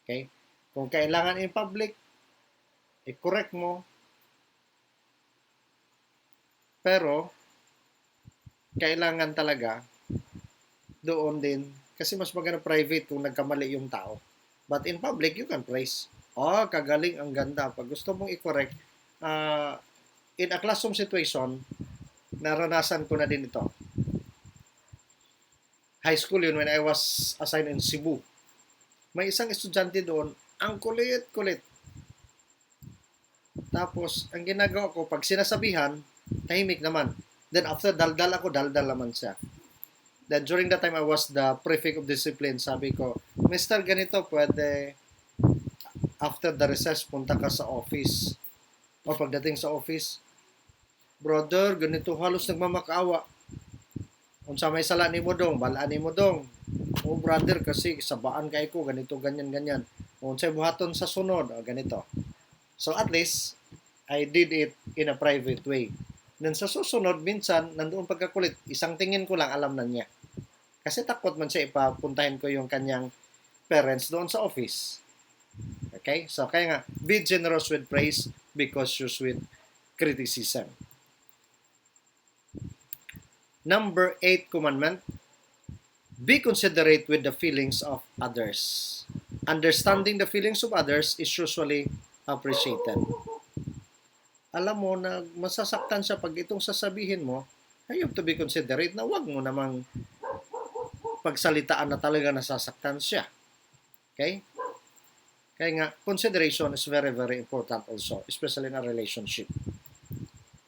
Okay? Kung kailangan in public, i-correct mo. Pero, kailangan talaga doon din. Kasi mas maganda private kung nagkamali yung tao. But in public, you can praise. Oh, kagaling, ang ganda. Pag gusto mong i-correct, in a classroom situation, naranasan ko na din ito. High school yun when I was assigned in Cebu. May isang estudyante doon, ang kulit-kulit. Tapos, ang ginagawa ko, pag sinasabihan, tahimik naman. Then after daldal ako, daldal naman siya. Then during that time, I was the prefect of discipline. Sabi ko, Mr. ganito, pwede after the recess, punta ka sa office. O pagdating sa office, brother, ganito halos nagmamakaawa. Kung sa may sala ni mo dong, balaan ni mo dong. Oh brother, kasi sabaan kay ko, ganito, ganyan, ganyan. Kung sa buhaton sa sunod, ganito. So at least, I did it in a private way. Then sa susunod, minsan, nandoon pagkakulit, isang tingin ko lang, alam na niya. Kasi takot man siya, ipapuntahin ko yung kanyang parents doon sa office. Okay? So kaya nga, be generous with praise because you're with criticism. Number 8 commandment, be considerate with the feelings of others. Understanding the feelings of others is usually appreciated. Alam mo na masasaktan siya pag itong sasabihin mo, you have to be considerate na wag mo namang pagsalitaan na talaga nasasaktan siya. Okay? Kaya nga, consideration is very, very important also, especially in a relationship.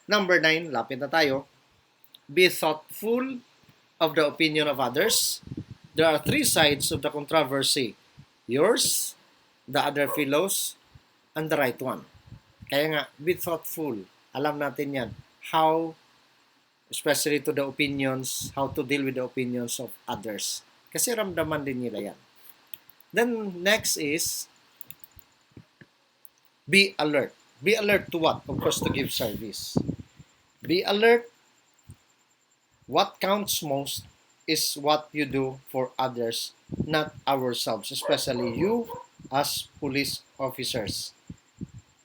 Number 9, lapit na tayo. Be thoughtful of the opinion of others. There are three sides of the controversy. Yours, the other fellows, and the right one. Kaya nga, be thoughtful. Alam natin yan. How, especially to the opinions, how to deal with the opinions of others. Kasi ramdaman din nila yan. Then, next is, be alert. Be alert to what? Of course, to give service. Be alert. What counts most is what you do for others, not ourselves, especially you as police officers.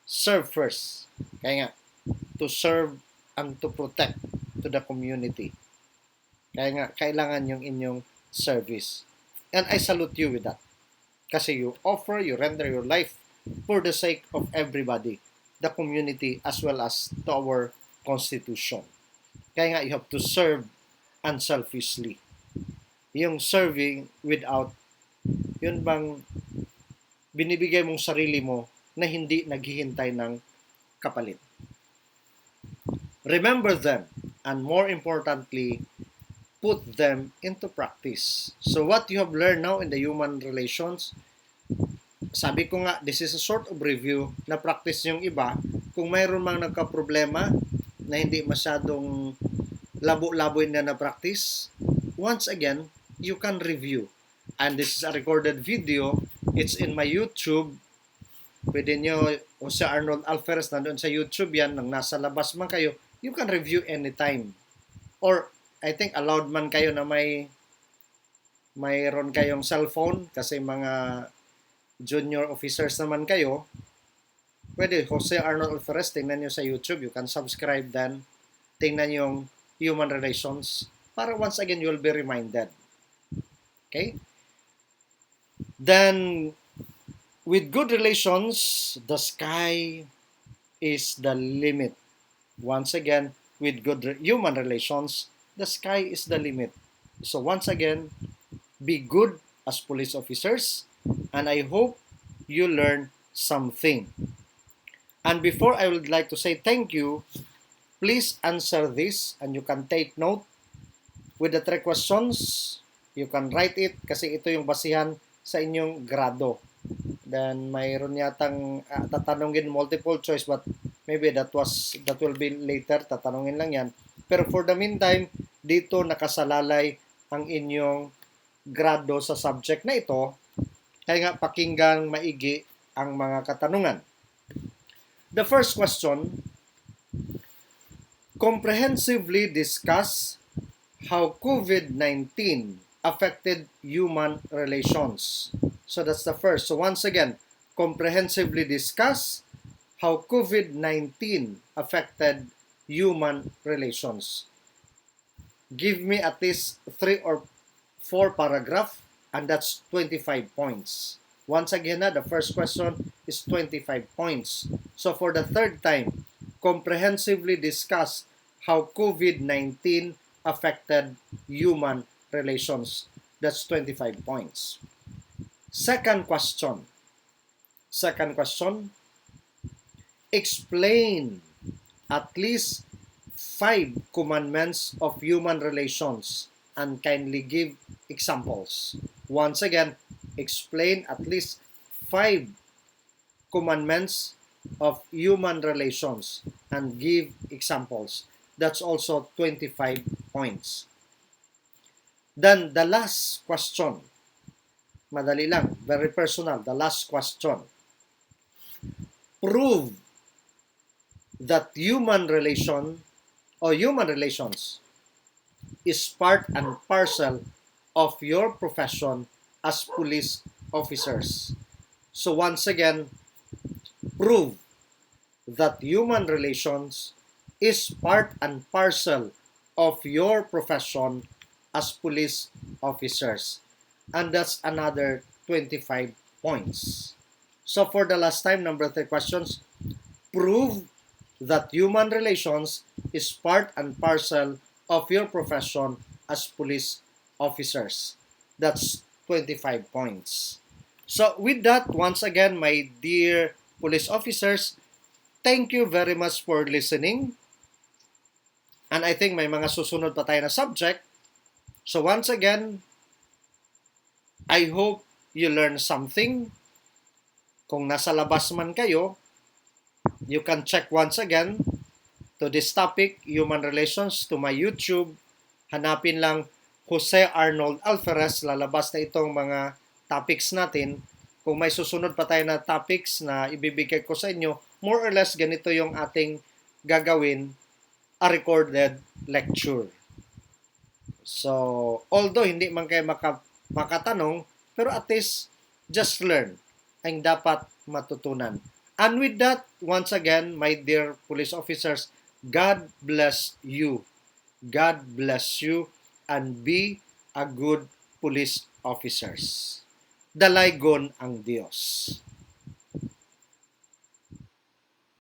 Serve first. Kaya nga, to serve and to protect to the community. Kaya nga, kailangan yung inyong service. And I salute you with that. Kasi you offer, you render your life for the sake of everybody, the community, as well as to our Constitution. Kaya nga, you have to serve unselfishly. Yung serving without, yun bang binibigay mong sarili mo na hindi naghihintay ng kapalit. Remember them, and more importantly, put them into practice. So what you have learned now in the human relations, sabi ko nga, this is a sort of review na practice yung iba. Kung mayroon mang nagka-problema na hindi masyadong labo-labo na practice, once again, you can review. And this is a recorded video. It's in my YouTube. Pwede nyo, Jose Arnold Alferez, nandun sa YouTube yan, nang nasa labas man kayo, you can review anytime. Or, I think allowed man kayo na mayroon kayong cellphone kasi mga junior officers naman kayo, pwede, Jose Arnold Alferez, tingnan nyo sa YouTube. You can subscribe then. Tingnan yung human relations para once again, you'll be reminded. Okay? Then, with good relations, the sky is the limit. Once again, with good human relations, the sky is the limit. So once again, be good as police officers, and I hope you learn something. And before I would like to say thank you, please answer this and you can take note with the 3 questions. You can write it kasi ito yung basihan sa inyong grado. Then mayroon yatang tatanungin multiple choice, but maybe that will be later, tatanungin lang yan. Pero for the meantime, dito nakasalalay ang inyong grado sa subject na ito. Kaya nga pakinggan maigi ang mga katanungan. The first question, comprehensively discuss how COVID-19 affected human relations. So that's the first. So once again, comprehensively discuss how COVID-19 affected human relations. Give me at least 3 or 4 paragraphs, and that's 25 points. Once again, the first question is 25 points. So for the third time, comprehensively discuss how COVID-19 affected human relations. That's 25 points. Second question, explain at least 5 commandments of human relations and kindly give examples. Once again, explain at least 5 commandments of human relations and give examples. That's also 25 points. Then the last question, madali lang, very personal, the last question. Prove that human relations is part and parcel of your profession as police officers. So once again, prove that human relations is part and parcel of your profession as police officers. And that's another 25 points. So for the last time, number 3 questions, prove that human relations is part and parcel of your profession as police officers. That's 25 points. So with that, once again, my dear police officers, thank you very much for listening. And I think may mga susunod pa tayo na subject. So once again, I hope you learn something. Kung nasa labas man kayo, you can check once again to this topic, human relations, to my YouTube. Hanapin lang Jose Arnold Alferez. Lalabas na itong mga topics natin. Kung may susunod pa tayo na topics na ibibigay ko sa inyo, more or less ganito yung ating gagawin, a recorded lecture. So, although hindi man kayo makatanong, pero at least just learn ang dapat matutunan. And with that, once again, my dear police officers, God bless you. God bless you and be a good police officers. Dalaygon ang Diyos.